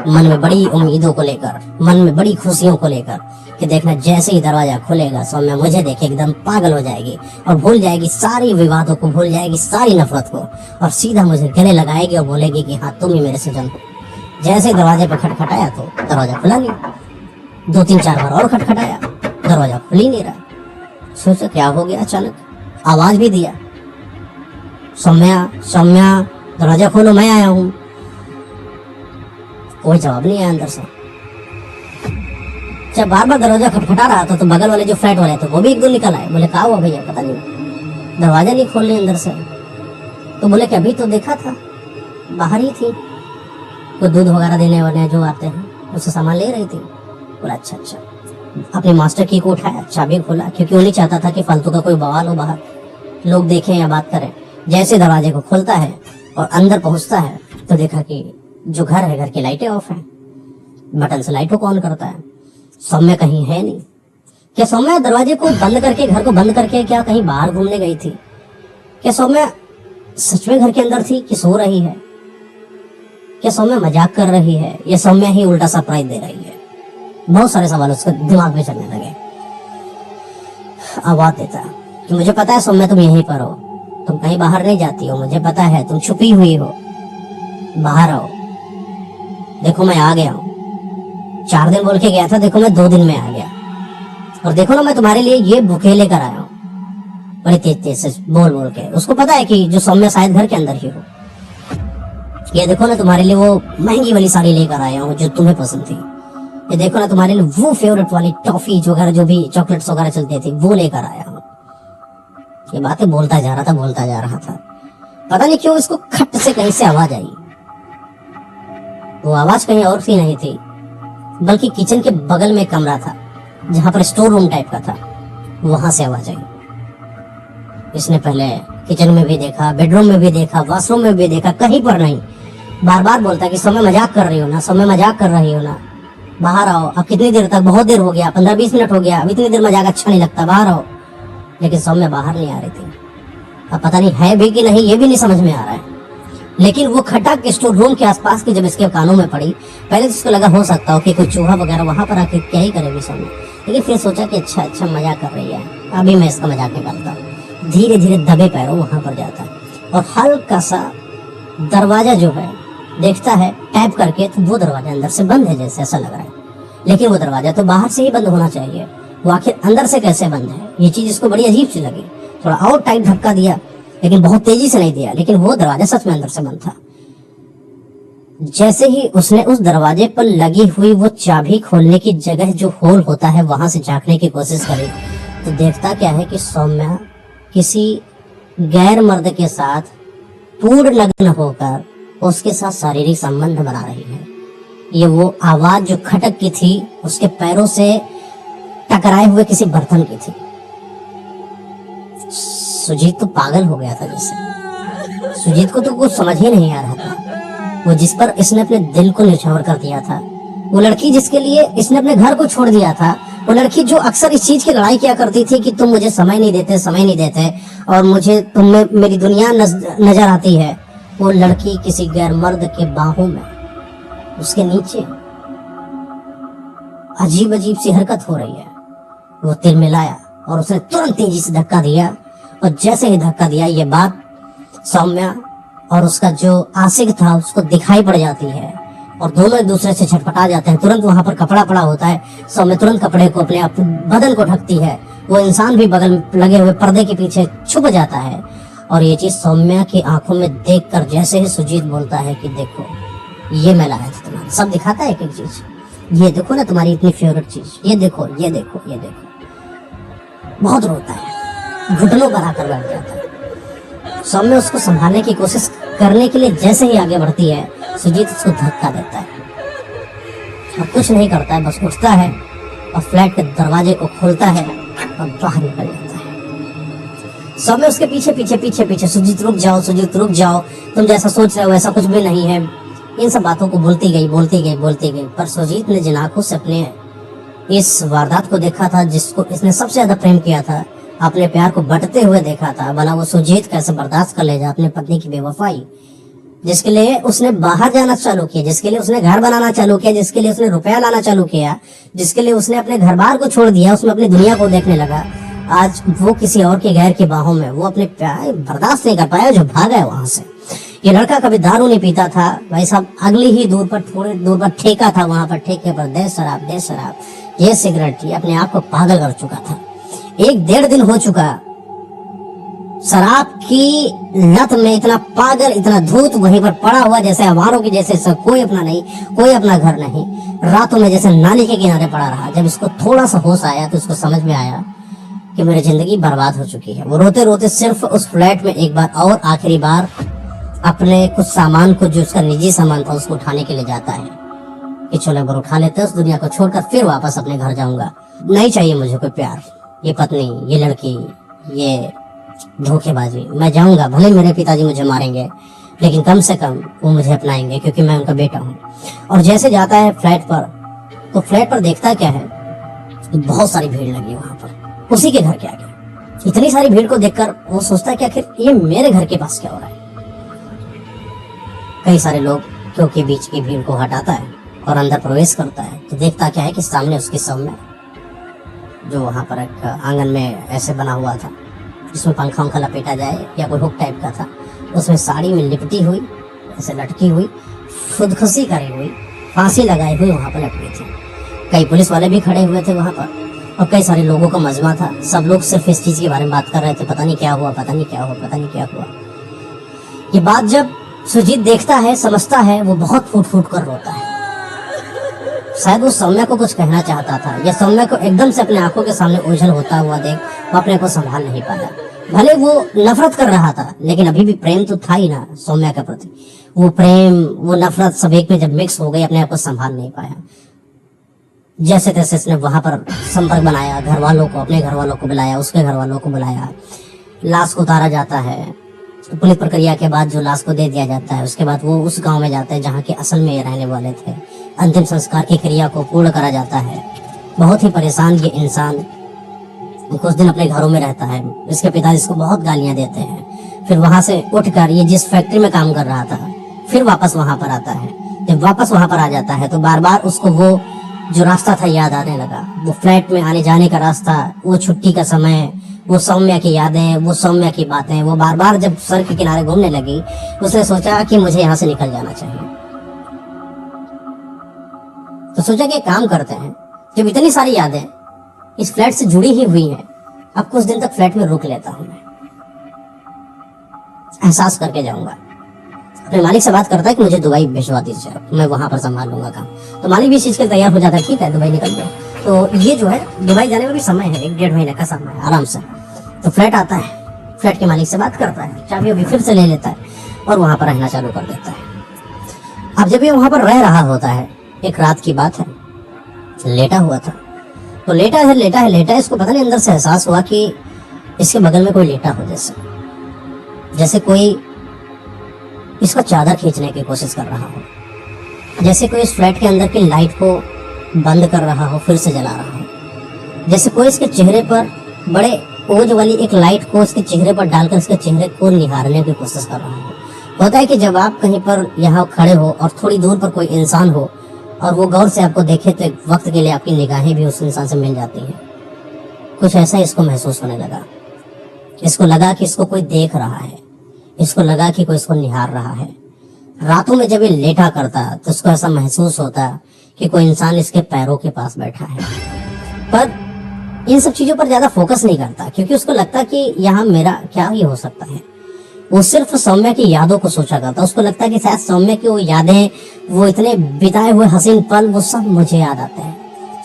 [SPEAKER 1] मन में बड़ी उम्मीदों को लेकर, मन में बड़ी खुशियों को लेकर कि देखना जैसे ही दरवाजा खुलेगा सौम्या मुझे देखे एकदम पागल हो जाएगी और भूल जाएगी सारी विवादों को, भूल जाएगी सारी नफरत को और सीधा मुझे गले लगाएगी और बोलेगी कि हाँ तुम ही मेरे सजन हो। जैसे दरवाजे पर खटखटाया तो दरवाजा खुला नहीं। 2-3-4 बार और खटखटाया, दरवाजा खुल ही नहीं रहा। सोचा क्या हो गया, अचानक आवाज भी दिया, सौम्या सौम्या दरवाजा खोलो मैं आया हूं। कोई जवाब नहीं आया अंदर से। जब बार बार दरवाजा खटखटा रहा था तो बगल वाले जो फ्लैट वाले थे वो भी एक दो निकल आए। बोले क्या हुआ भैया, पता नहीं दरवाजा नहीं खोल रही अंदर से। तो बोले कि अभी तो देखा था बाहर ही थी, कोई दूध वगैरह देने वाले जो आते हैं उससे सामान ले रही थी। बोला अच्छा अच्छा। अपने मास्टर की को उठाया, चाबी खोला, क्योंकि वो नहीं चाहता था कि फालतू का कोई बवाल हो, बाहर लोग देखें या बात करें। जैसे दरवाजे को खोलता है और अंदर पहुंचता है तो देखा कि जो घर है घर की लाइटें ऑफ हैं। बटन से लाइटों को ऑन करता है। सौम्या कहीं है नहीं। क्या सौम्या दरवाजे को बंद करके, घर को बंद करके क्या कहीं बाहर घूमने गई थी? क्या सौम्या सच में घर के अंदर थी कि सो रही है? क्या सौम्या मजाक कर रही है या सौम्या ही उल्टा सरप्राइज दे रही है? बहुत सारे सवाल उसके दिमाग में चलने लगे। आवाज देता कि मुझे पता है सौम्या तुम यहीं पर हो, तुम कहीं बाहर नहीं जाती हो, मुझे पता है तुम छुपी हुई हो, बाहर आओ। देखो मैं आ गया हूं। 4 दिन बोल के गया था, देखो मैं 2 दिन में आ गया। और देखो ना मैं तुम्हारे लिए ये बुके लेकर आया हूं। बड़ी तेज तेज से बोल बोल के। उसको पता है कि जो सौम्या शायद घर के अंदर ही हो। ये देखो ना तुम्हारे लिए वो महंगी वाली साड़ी लेकर आया हूँ जो तुम्हें पसंद थी। ये देखो ना तुम्हारे लिए वो फेवरेट वाली टॉफी वगैरह जो भी चॉकलेट्स वगैरह चलती थी वो लेकर आया हूँ। ये बातें बोलता जा रहा था। पता नहीं क्यों इसको खट से कहीं से आवाज आई। वो आवाज कहीं और सी नहीं थी, बल्कि किचन के बगल में कमरा था जहां पर स्टोर रूम टाइप का था, वहां से आवाज आई। इसने पहले किचन में भी देखा, बेडरूम में भी देखा, वॉशरूम में भी देखा, कहीं पर नहीं। बार बार बोलता कि सौम्या मजाक कर रही हो ना, सौम्या मजाक कर रही हो ना, बाहर आओ। अब कितनी देर तक, बहुत देर हो गया, 15-20 मिनट हो गया, अब इतनी देर मजाक अच्छा नहीं लगता, बाहर आओ। लेकिन सौम्या बाहर नहीं आ रही थी। अब पता नहीं है भी कि नहीं ये भी नहीं समझ में आ रहा है। लेकिन वो खटक स्टोर रूम के आसपास की जब इसके कानों में पड़ी, पहले तो इसको लगा हो सकता हो कि कोई चूहा वगैरह वहां पर आके क्या ही करेगी सौम्या। लेकिन फिर सोचा कि अच्छा मजाक कर रही है, अभी मैं इसका मजाक निकालता हूँ। धीरे धीरे दबे पैरों वहां पर जाता है और हल्का सा दरवाजा जो है देखता है टैप करके, तो वो दरवाजा अंदर से बंद है जैसे, ऐसा लग रहा है। लेकिन वो दरवाजा तो बाहर से ही बंद होना चाहिए, वो आखिर अंदर से कैसे बंद है? ये चीज इसको बड़ी अजीब सी लगी। थोड़ा और टाइट धक्का दिया, लेकिन बहुत तेजी से नहीं दिया, लेकिन वो दरवाजा सच में अंदर से बंद था। जैसे ही उसने उस दरवाजे पर लगी हुई वो चाबी खोलने की जगह जो होल होता है वहां से झांकने की कोशिश करी, तो देखता क्या है कि सौम्या किसी गैर मर्द के साथ पूर्ण नग्न होकर उसके साथ शारीरिक संबंध बना रही है। ये वो आवाज जो खटक की थी उसके पैरों से टकराए हुए किसी बर्तन की थी। सुजीत तो पागल हो गया था जैसे। सुजीत को तो कुछ समझ ही नहीं आ रहा था। वो जिस पर इसने अपने दिल को निछावर कर दिया था, वो लड़की जिसके लिए इसने अपने घर को छोड़ दिया था, वो लड़की जो अक्सर इस चीज की लड़ाई किया करती थी कि तुम मुझे समय नहीं देते और मुझे तुम में मेरी दुनिया नजर आती है, वो लड़की किसी गैर मर्द के बाहों में, उसके नीचे अजीब अजीब सी हरकत हो रही है। वो तिलमिलाया और उसने तुरंत तेजी से धक्का दिया, और जैसे ही धक्का दिया ये बात सौम्या और उसका जो आशिक था उसको दिखाई पड़ जाती है और दोनों एक दूसरे से छटपटा जाते हैं। तुरंत वहां पर कपड़ा पड़ा होता है, सौम्या तुरंत कपड़े को अपने बदन को ढकती है। वो इंसान भी बगल में लगे हुए पर्दे के पीछे छुप जाता है। और ये चीज सौम्या की आंखों में देखकर जैसे ही सुजीत बोलता है कि देखो ये मैं लाया था तुम्हारे, सब दिखाता है एक एक चीज, ये देखो ना तुम्हारी इतनी फेवरेट चीज, ये देखो ये देखो ये देखो। बहुत रोता है, घुटनों पर आकर बैठ जाता है। सौम्य उसको संभालने की कोशिश करने के लिए जैसे ही आगे बढ़ती है, सुजीत उसको धक्का देता है और कुछ नहीं करता है, बस उठता है और फ्लैट के दरवाजे को खोलता है और बाहर निकल जाता है। सौम्य उसके पीछे पीछे पीछे पीछे, सुजीत रुक जाओ, सुजीत रुक जाओ, तुम जैसा सोच रहे हो वैसा कुछ भी नहीं है। इन सब बातों को बोलती गई बोलती गई बोलती गई। पर सुजीत ने जिन आंखों से अपने इस वारदात को देखा था, जिसको इसने सबसे ज्यादा प्रेम किया था, अपने प्यार को बंटते हुए देखा था, भला वो सुजीत कैसे बर्दाश्त कर लेगा अपनी पत्नी की बेवफाई, जिसके लिए उसने बाहर जाना चालू किया, जिसके लिए उसने घर बनाना चालू किया, जिसके लिए उसने रुपया लाना चालू किया, जिसके लिए उसने अपने घर बार को छोड़ दिया, उसमें अपनी दुनिया को देखने लगा। आज वो किसी और के गैर की बाहों में, वो अपने प्यार बर्दाश्त नहीं कर पाया, जो भागा है वहां से। ये लड़का कभी दारू नहीं पीता था भाई साहब, अगली ही दूर पर, थोड़ी दूर पर ठेका था, वहां पर ठेके पर दे शराब, ये सिगरेट, ये अपने आप को पागल कर चुका था। 1-1.5 दिन हो चुका शराब की लत में, इतना पागल, इतना धूत, वहीं पर पड़ा हुआ जैसे हमारों की जैसे सब, कोई अपना नहीं, कोई अपना घर नहीं, रातों में जैसे नाली के किनारे पड़ा रहा। जब इसको थोड़ा सा होश आया तो उसको समझ में आया कि मेरी जिंदगी बर्बाद हो चुकी है। वो रोते रोते सिर्फ उस फ्लैट में एक बार और आखिरी बार अपने कुछ सामान को, जो उसका निजी सामान था, उसको उठाने के लिए जाता है कि चलो एक बार उठा लेते हैं, उस दुनिया को छोड़कर फिर वापस अपने घर जाऊंगा। नहीं चाहिए मुझे कोई प्यार, ये पत्नी, ये लड़की, ये धोखेबाजी। मैं जाऊंगा, भले मेरे पिताजी मुझे मारेंगे, लेकिन कम से कम वो मुझे अपनाएंगे, क्योंकि मैं उनका बेटा हूँ। और जैसे जाता है फ्लैट पर, तो फ्लैट पर देखता क्या है, बहुत सारी भीड़ लगी वहां पर, उसी के घर के आगे। इतनी सारी भीड़ को देखकर वो सोचता है कि आखिर ये मेरे घर के पास क्या हो रहा है। कई सारे लोग क्योंकि बीच की भीड़ को हटाता है और अंदर प्रवेश करता है, तो देखता क्या है कि सामने उसकी सौम्य, जो वहां पर एक आंगन में ऐसे बना हुआ था, जिसमें पंखा उंखा लपेटा जाए या कोई हुक टाइप का था, उसमें साड़ी में लिपटी हुई, ऐसे लटकी हुई, खुदकुशी करी हुई, फांसी लगाई हुई वहां पर लटकी थी। कई पुलिस वाले भी खड़े हुए थे वहां पर, और कई सारे लोगों का मजमा था। सब लोग सिर्फ इस चीज के बारे में बात कर रहे थे, पता नहीं क्या हुआ, पता नहीं क्या हुआ, पता नहीं क्या हुआ। ये बात जब सुजीत देखता है, समझता है, वो बहुत फूट फूट कर रोता है। शायद वो सौम्या को कुछ कहना चाहता था, या सौम्या को एकदम से अपने आंखों के सामने ओझल होता हुआ देख वो अपने को संभाल नहीं पाया। भले वो नफरत कर रहा था, लेकिन अभी भी प्रेम तो था ही ना सौम्या के प्रति। वो प्रेम, वो नफरत सब एक में जब मिक्स हो गई, अपने आप को संभाल नहीं पाया। जैसे तैसे इसने वहां पर संपर्क बनाया, घर वालों को, अपने घर वालों को बुलाया, उसके घर वालों को बुलाया। लाश को उतारा जाता है, तो पुलिस प्रक्रिया के बाद जो लाश को दे दिया जाता है, उसके बाद वो उस गांव में जाता है जहाँ के असल में ये रहने वाले थे। अंतिम संस्कार की क्रिया को पूर्ण करा जाता है। बहुत ही परेशान ये इंसान कुछ दिन अपने घरों में रहता है। इसके पिताजी इसको बहुत गालियां देते हैं। फिर वहां से उठकर ये जिस फैक्ट्री में काम कर रहा था, फिर वापस वहां पर आता है। जब वापस वहां पर आ जाता है तो बार बार उसको वो जो रास्ता था याद आने लगा। वो फ्लैट में आने जाने का रास्ता, वो छुट्टी का समय, वो सौम्या की यादें, वो सौम्या की बातें, वो बार बार जब सर के किनारे घूमने लगी, उसने सोचा कि मुझे यहाँ से निकल जाना चाहिए। तो सोचा कि काम करते हैं, जब इतनी सारी यादें इस फ्लैट से जुड़ी ही हुई हैं, अब कुछ दिन तक फ्लैट में रुक लेता हूं, मैं एहसास करके जाऊंगा। अपने मालिक से बात करता है कि मुझे दुबई भिजवा दीजिए, मैं वहां पर संभाल लूंगा काम। तो मालिक भी इस चीज के तैयार हो जाता है, ठीक है दुबई निकल जाओ। तो ये जो है दुबई जाने में भी समय है, 1-1.5 महीने का समय है आराम से। तो फ्लैट आता है, फ्लैट के मालिक से बात करता है, चाबी अभी फिर से ले लेता है और वहां पर रहना चालू कर देता है। अब जब ये वहां पर रह रहा होता है, एक रात की बात है, लेटा हुआ था। तो लेटा है, इसको पता नहीं अंदर से एहसास हुआ कि इसके बगल में कोई लेटा हो, जैसे कोई इसका चादर खींचने की कोशिश कर रहा हो, जैसे कोई इस फ्लैट के अंदर की लाइट को बंद कर रहा हो, फिर से जला रहा हो, जैसे कोई इसके चेहरे पर बड़े ओज वाली एक लाइट को इसके चेहरे पर डालकर इसके चेहरे को निहारने की कोशिश कर रहा हो। होता है कि जब आप कहीं पर यहाँ खड़े हो और थोड़ी दूर पर कोई इंसान हो और वो गौर से आपको देखे, तो एक वक्त के लिए आपकी निगाहें भी उस इंसान से मिल जाती हैं। कुछ ऐसा इसको महसूस होने लगा। इसको लगा कि इसको कोई देख रहा है, इसको लगा कि कोई इसको निहार रहा है। रातों में जब ये लेटा करता तो इसको ऐसा महसूस होता कि कोई इंसान इसके पैरों के पास बैठा है, पर इन सब चीजों पर ज्यादा फोकस नहीं करता, क्योंकि उसको लगता कि यहाँ मेरा क्या ही हो सकता है। वो सिर्फ सौम्या की यादों को सोचा करता। उसको लगता है कि शायद सौम्या की वो यादें, वो इतने बिताए हुए हसीन पल, वो सब मुझे याद आते हैं,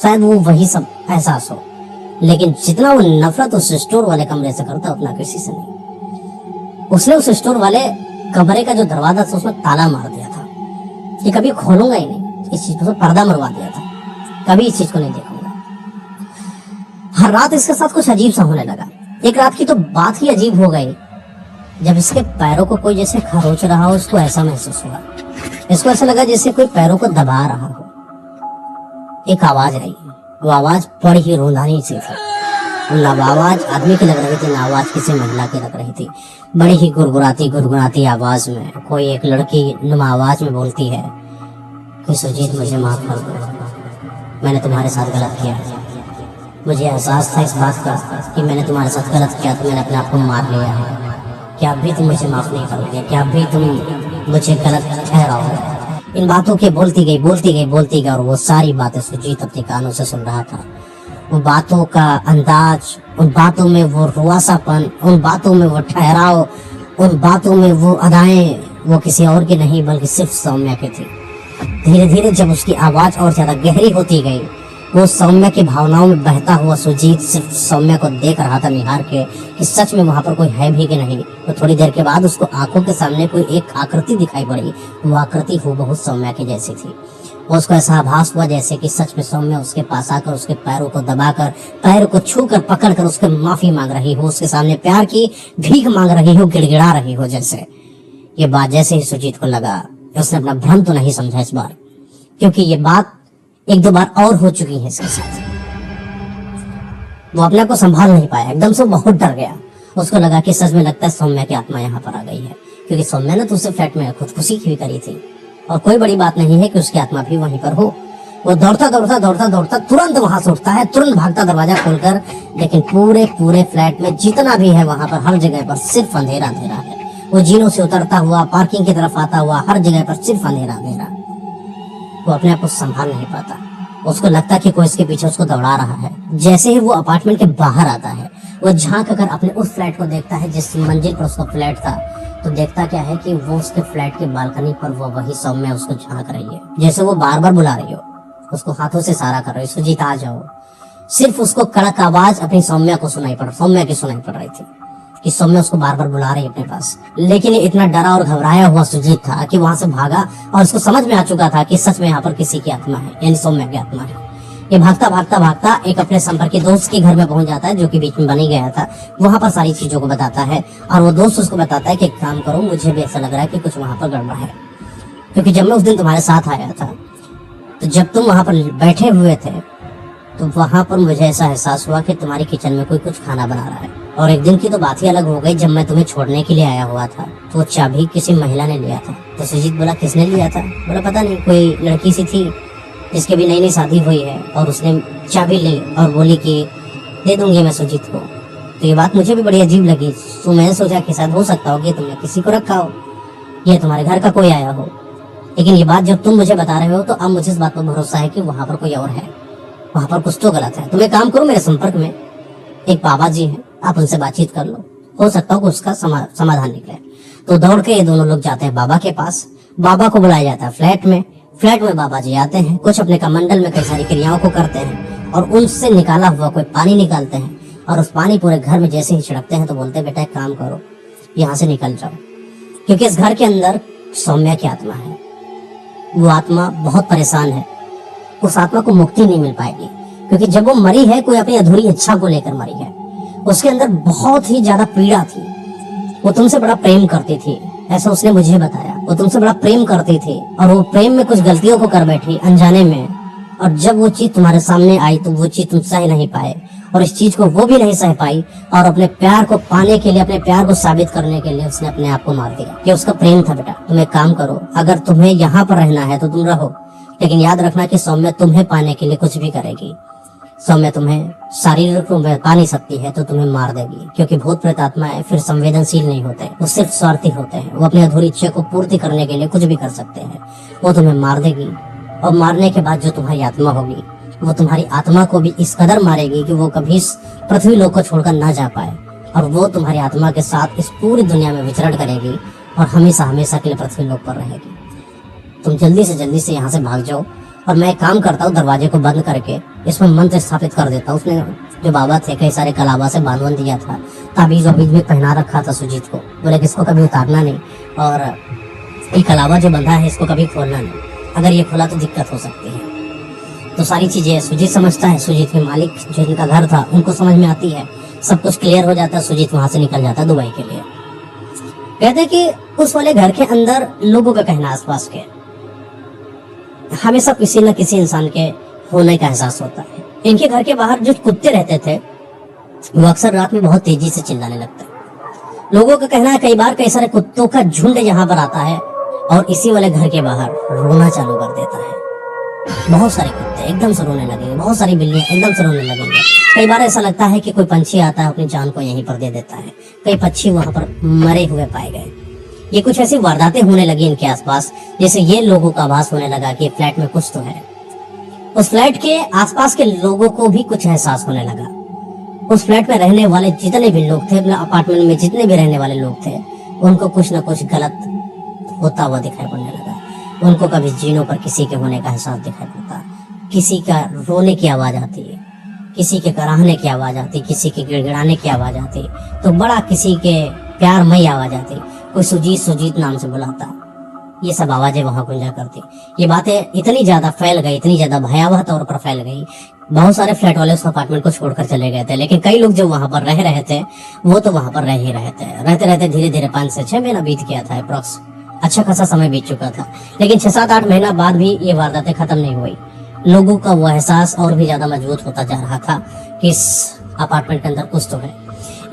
[SPEAKER 1] शायद वो वही सब एहसास हो। लेकिन जितना वो नफरत उस स्टोर वाले कमरे से करता उतना किसी से नहीं। उसने उस स्टोर वाले कमरे का जो दरवाजा था उसमें ताला मार दिया था कि कभी खोलूंगा ही नहीं, इस चीज पर पर्दा मरवा दिया था, कभी इस चीज को नहीं देखूंगा। हर रात इसके साथ कुछ अजीब सा होने लगा। एक रात की तो बात ही अजीब हो गई जब इसके पैरों को कोई जैसे खरोच रहा हो। उसको ऐसा महसूस हुआ, इसको ऐसा लगा जैसे कोई पैरों को दबा रहा हो। एक आवाज आई, वो आवाज बड़ी ही रुंधानी सी थी। ना आवाज आदमी की लग रही थी, ना आवाज किसी महिला की लग रही थी। बड़ी ही गुरगुराती आवाज में कोई एक लड़की नुमा आवाज में बोलती है कि सुजीत मुझे माफ कर दो, मैंने तुम्हारे साथ गलत किया। मुझे एहसास था इस बात का कि मैंने तुम्हारे साथ गलत किया तो मैंने अपने आप को मार लिया है। क्या अब भी तुम मुझे माफ नहीं करोगे? क्या अब भी तुम मुझे गलत ठहराओगे? इन बातों के बोलती गई और वो सारी बातें सुजीत अपने कानों से सुन रहा था। उन बातों का अंदाज, उन बातों में वो रुआसापन, उन बातों में वो ठहराव, उन बातों में वो अदाएं, वो किसी और की नहीं बल्कि सिर्फ सौम्या की थी। धीरे धीरे जब उसकी आवाज और ज्यादा गहरी होती गई, वो सौम्या की भावनाओं में बहता हुआ सुजीत सिर्फ सौम्या को देख रहा था निहार के कि सच में वहां पर कोई है भी कि नहीं। तो थोड़ी देर के बाद उसको आंखों के सामने कोई एक आकृति दिखाई पड़ी। वो आकृति हूबहू सौम्या की जैसी थी। उसको ऐसा आभास हुआ जैसे कि सच में सौम्या उसके पास आकर उसके पैरों को दबाकर, पैरों को छूकर पकड़कर उसके माफी मांग रही हो, उसके सामने प्यार की भीख मांग रही हो, गिड़गिड़ा रही हो। जैसे ये बात जैसे ही सुजीत को लगा, उसने अपना भ्रम तो नहीं समझा इस बार, क्योंकि ये बात एक दो बार और हो चुकी है इसके साथ। वो अपने आप को संभाल नहीं पाया, एकदम से बहुत डर गया। उसको लगा कि सच में लगता है सौम्या की आत्मा यहाँ पर आ गई है, क्योंकि सौम्या ने तो उसे फ्लैट में खुदकुशी भी करी थी और कोई बड़ी बात नहीं है कि उसकी आत्मा भी वहीं पर हो। वो दौड़ता तुरंत वहां से उठता है, तुरंत भागता दरवाजा खोलकर, लेकिन पूरे फ्लैट में जितना भी है वहां पर हर जगह पर सिर्फ अंधेरा है। वो जीनों से उतरता हुआ पार्किंग की तरफ आता हुआ, हर जगह पर सिर्फ अंधेरा। वो अपने आप को संभाल नहीं पाता। उसको लगता कि कोई इसके पीछे उसको दौड़ा रहा है। जैसे ही वो अपार्टमेंट के बाहर आता है, वो झांक कर अपने उस फ्लैट को देखता है जिस मंजिल पर उसका फ्लैट था। तो देखता क्या है कि वो उसके फ्लैट के बालकनी पर वो वही सौम्या उसको झांक रही है, जैसे वो बार बार बुला रही हो, उसको हाथों से इशारा कर रही है, सुजीत आ जाओ। सिर्फ उसको कड़क आवाज अपनी सौम्या की सुनाई पड़ रही थी कि सौम्या उसको बार बार बुला रही है अपने पास। लेकिन ये इतना डरा और घबराया हुआ सुजीत था कि वहां से भागा और उसको समझ में आ चुका था कि सच में यहाँ पर किसी की आत्मा है, यानी सौम्या की आत्मा है। ये भागता एक अपने संपर्क दोस्त के घर में पहुंच जाता है, जो कि बीच में बनी गया था। वहां पर सारी चीजों को बताता है और वो दोस्त उसको बताता है कि एक काम करो, मुझे भी ऐसा लग रहा है कि कुछ वहां पर गड़बड़ है, क्योंकि जब मैं उस दिन तुम्हारे साथ आया था तो जब तुम वहां पर बैठे हुए थे तो वहां पर मुझे ऐसा एहसास हुआ कि तुम्हारी किचन में कोई कुछ खाना बना रहा है। और एक दिन की तो बात ही अलग हो गई, जब मैं तुम्हें छोड़ने के लिए आया हुआ था तो वो चाबी किसी महिला ने लिया था। तो सुजीत बोला किसने लिया था? बोला पता नहीं, कोई लड़की सी थी जिसकी भी नई शादी हुई है और उसने चाबी ली और बोली कि दे दूंगी मैं सुजीत को। तो ये बात मुझे भी बड़ी अजीब लगी। तो मैंने सोचा कि शायद हो सकता हो कि तुमने किसी को रखा हो या तुम्हारे घर का कोई आया हो। लेकिन ये बात जब तुम मुझे बता रहे हो तो अब मुझे इस बात पर भरोसा है कि वहां पर कोई और है, वहां पर कुछ तो गलत है। तुम एक काम करो, मेरे संपर्क में एक बाबा जी हैं, आप उनसे बातचीत कर लो, हो सकता हो कि उसका समाधान निकले। तो दौड़ के ये दोनों लोग जाते हैं बाबा के पास। बाबा को बुलाया जाता है फ्लैट में बाबा जी आते हैं, कुछ अपने कमंडल में कई सारी क्रियाओं को करते हैं और उनसे निकाला हुआ कोई पानी निकालते हैं और उस पानी पूरे घर में जैसे ही छिड़कते हैं तो बोलते हैं बेटा एक काम करो, यहाँ से निकल जाओ, क्योंकि इस घर के अंदर सौम्या की आत्मा है। वो आत्मा बहुत परेशान है, उस आत्मा को मुक्ति नहीं मिल पाएगी, क्योंकि जब वो मरी है कोई अपनी अधूरी इच्छा को लेकर मरी है। उसके अंदर बहुत ही ज्यादा पीड़ा थी। वो तुमसे बड़ा प्रेम करती थी, ऐसा उसने मुझे बताया। वो तुमसे बड़ा प्रेम करती थी और वो प्रेम में कुछ गलतियों को कर बैठी अनजाने में, और जब वो चीज तुम्हारे सामने आई तो वो चीज तुम सह नहीं पाए और इस चीज को वो भी नहीं सह पाई और अपने प्यार को पाने के लिए, अपने प्यार को साबित करने के लिए उसने अपने आप को मार दिया। ये उसका प्रेम था। बेटा तुम एक काम करो, अगर तुम्हें यहाँ पर रहना है तो तुम रहो, लेकिन याद रखना कि सौम्या तुम्हें पाने के लिए कुछ भी करेगी। सौम्या तुम्हें शारीरिक रूप में पा नहीं सकती है तो तुम्हें मार देगी, क्योंकि भूत प्रेत आत्माएं फिर संवेदनशील नहीं होते, वो सिर्फ स्वार्थी होते हैं। वो अपनी अधूरी इच्छा को पूर्ति करने के लिए कुछ भी कर सकते हैं। वो तुम्हें मार देगी और मारने के बाद जो तुम्हारी आत्मा होगी वो तुम्हारी आत्मा को भी इस कदर मारेगी कि वो कभी इस पृथ्वी लोक को छोड़कर ना जा पाए, और वो तुम्हारी आत्मा के साथ इस पूरी दुनिया में विचरण करेगी और हमेशा हमेशा के लिए पृथ्वी लोक पर रहेगी। तुम जल्दी से यहाँ से भाग जाओ और मैं एक काम करता हूँ, दरवाजे को बंद करके इसमें मंत्र स्थापित कर देता हूँ। उसने जो बाबा थे कई सारे कलावा से बांधवन दिया था, ताबीज वाबीज भी पहना रखा था सुजीत को। बोले कि इसको कभी उतारना नहीं, और ये कलावा जो बंधा है इसको कभी खोलना नहीं, अगर ये खोला तो दिक्कत हो सकती है। तो सारी चीजें सुजीत समझता है। सुजीत के मालिक जो इनका घर था उनको समझ में आती है, सब कुछ क्लियर हो जाता है। सुजीत वहां से निकल जाता है दुबई के लिए। कहते कि उस वाले घर के अंदर लोगों का कहना, आसपास के हमेशा किसी न किसी इंसान के होने का एहसास होता है। इनके घर के बाहर जो कुत्ते रहते थे वो अक्सर रात में बहुत तेजी से चिल्लाने लगते हैं। लोगों का कहना है कई बार कई सारे कुत्तों का झुंड यहाँ पर आता है और इसी वाले घर के बाहर रोना चालू कर देता है। बहुत सारे कुत्ते एकदम से रोने लगेंगे, बहुत सारी बिल्लियां एकदम से रोने लगेंगे। कई बार ऐसा लगता है कि कोई पंछी आता है अपनी जान को यहीं पर दे देता है। कई पक्षी वहां पर मरे हुए पाए गए। ये कुछ ऐसी वारदातें होने लगी इनके आसपास, जैसे ये लोगों का आभास होने लगा कि फ्लैट में कुछ तो है। उस फ्लैट के आसपास के लोगों को भी कुछ एहसास होने लगा। उस फ्लैट में रहने वाले जितने भी लोग थे, अपार्टमेंट में जितने भी रहने वाले लोग थे, उनको कुछ न कुछ गलत होता हुआ दिखाई पड़ने लगा। उनको कभी जीनों पर किसी के होने का एहसास दिखाई पड़ता, किसी का रोने की आवाज आती है, किसी के कराहने की आवाज आती, किसी के गिड़गिड़ाने की आवाज आती, तो बड़ा किसी के प्यारमयी आवाज आती, कोई सुजीत सुजीत नाम से बुलाता। ये सब आवाजें वहां गुंजा करती। ये बातें इतनी ज्यादा फैल गई, इतनी ज्यादा भयावह तौर पर फैल गई, बहुत सारे फ्लैट वाले उस अपार्टमेंट को छोड़कर चले गए थे। लेकिन कई लोग जो वहां पर रह रहे थे वो तो वहां पर रह ही रहे थे। रहते रहते धीरे धीरे 5 से 6 महीना बीत गया था, अप्रॉक्स अच्छा खासा समय बीत चुका था। लेकिन 6-7-8 महीना बाद भी ये वारदातें खत्म नहीं हुई। लोगों का वो एहसास और भी ज्यादा मजबूत होता जा रहा था कि इस अपार्टमेंट के अंदर कुछ तो है।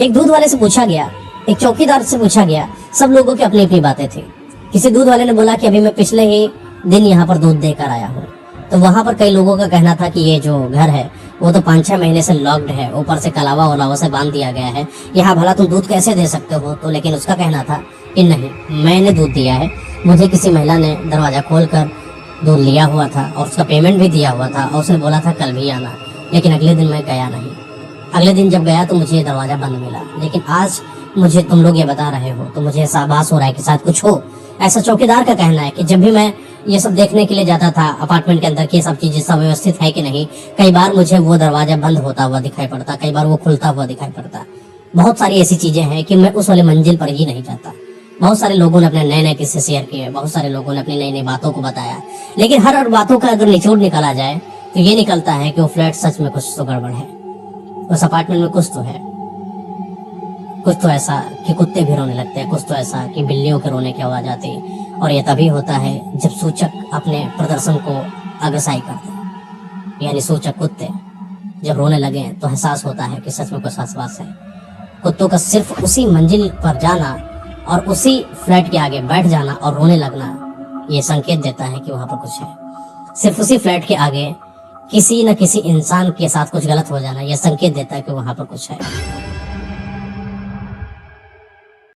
[SPEAKER 1] एक दूध वाले से पूछा गया, एक चौकीदार से पूछा गया, सब लोगों की अपनी अपनी बातें थी। किसी दूध वाले ने बोला कि अभी मैं पिछले ही दिन यहाँ पर दूध देकर आया हूँ। तो वहां पर कई लोगों का कहना था कि ये जो घर है वो तो 5-6 महीने से लॉक्ड है, ऊपर से कलावा वलावा से बांध दिया गया है, यहाँ भला तुम दूध कैसे दे सकते हो। तो लेकिन उसका कहना था कि नहीं, मैंने दूध दिया है, मुझे किसी महिला ने दरवाजा खोलकर दूध लिया हुआ था और उसका पेमेंट भी दिया हुआ था और उसने बोला था कल भी आना। लेकिन अगले दिन मैं गया नहीं। अगले दिन जब गया तो मुझे दरवाजा बंद मिला। लेकिन आज मुझे तुम लोग ये बता रहे हो तो मुझे ऐसा आभास हो रहा है कि शायद कुछ हो। ऐसा चौकीदार का कहना है कि जब भी मैं ये सब देखने के लिए जाता था अपार्टमेंट के अंदर की सब चीजें सब व्यवस्थित है कि नहीं, कई बार मुझे वो दरवाजा बंद होता हुआ दिखाई पड़ता, कई बार वो खुलता हुआ दिखाई पड़ता। बहुत सारी ऐसी चीजें हैं कि मैं उस वाले मंजिल पर ही नहीं जाता। बहुत सारे लोगों ने अपने नए नए किस्से शेयर किए, बहुत सारे लोगों ने अपनी नई नई बातों को बताया। लेकिन हर बातों का अगर निचोड़ निकाला जाए तो ये निकलता है कि वो फ्लैट सच में कुछ तो गड़बड़ है, उस अपार्टमेंट में कुछ तो है। कुछ तो ऐसा कि कुत्ते भी रोने लगते हैं, कुछ तो ऐसा कि बिल्लियों के रोने की आवाज आती है। और ये तभी होता है जब सूचक अपने प्रदर्शन को अग्रसाई करते हैं, यानी सूचक कुत्ते जब रोने लगे तो एहसास होता है कि सच में कुछ आसपास है। कुत्तों का सिर्फ उसी मंजिल पर जाना और उसी फ्लैट के आगे बैठ जाना और रोने लगना ये संकेत देता है कि वहां पर कुछ है। सिर्फ उसी फ्लैट के आगे किसी न किसी इंसान के साथ कुछ गलत हो जाना यह संकेत देता है कि वहां पर कुछ है।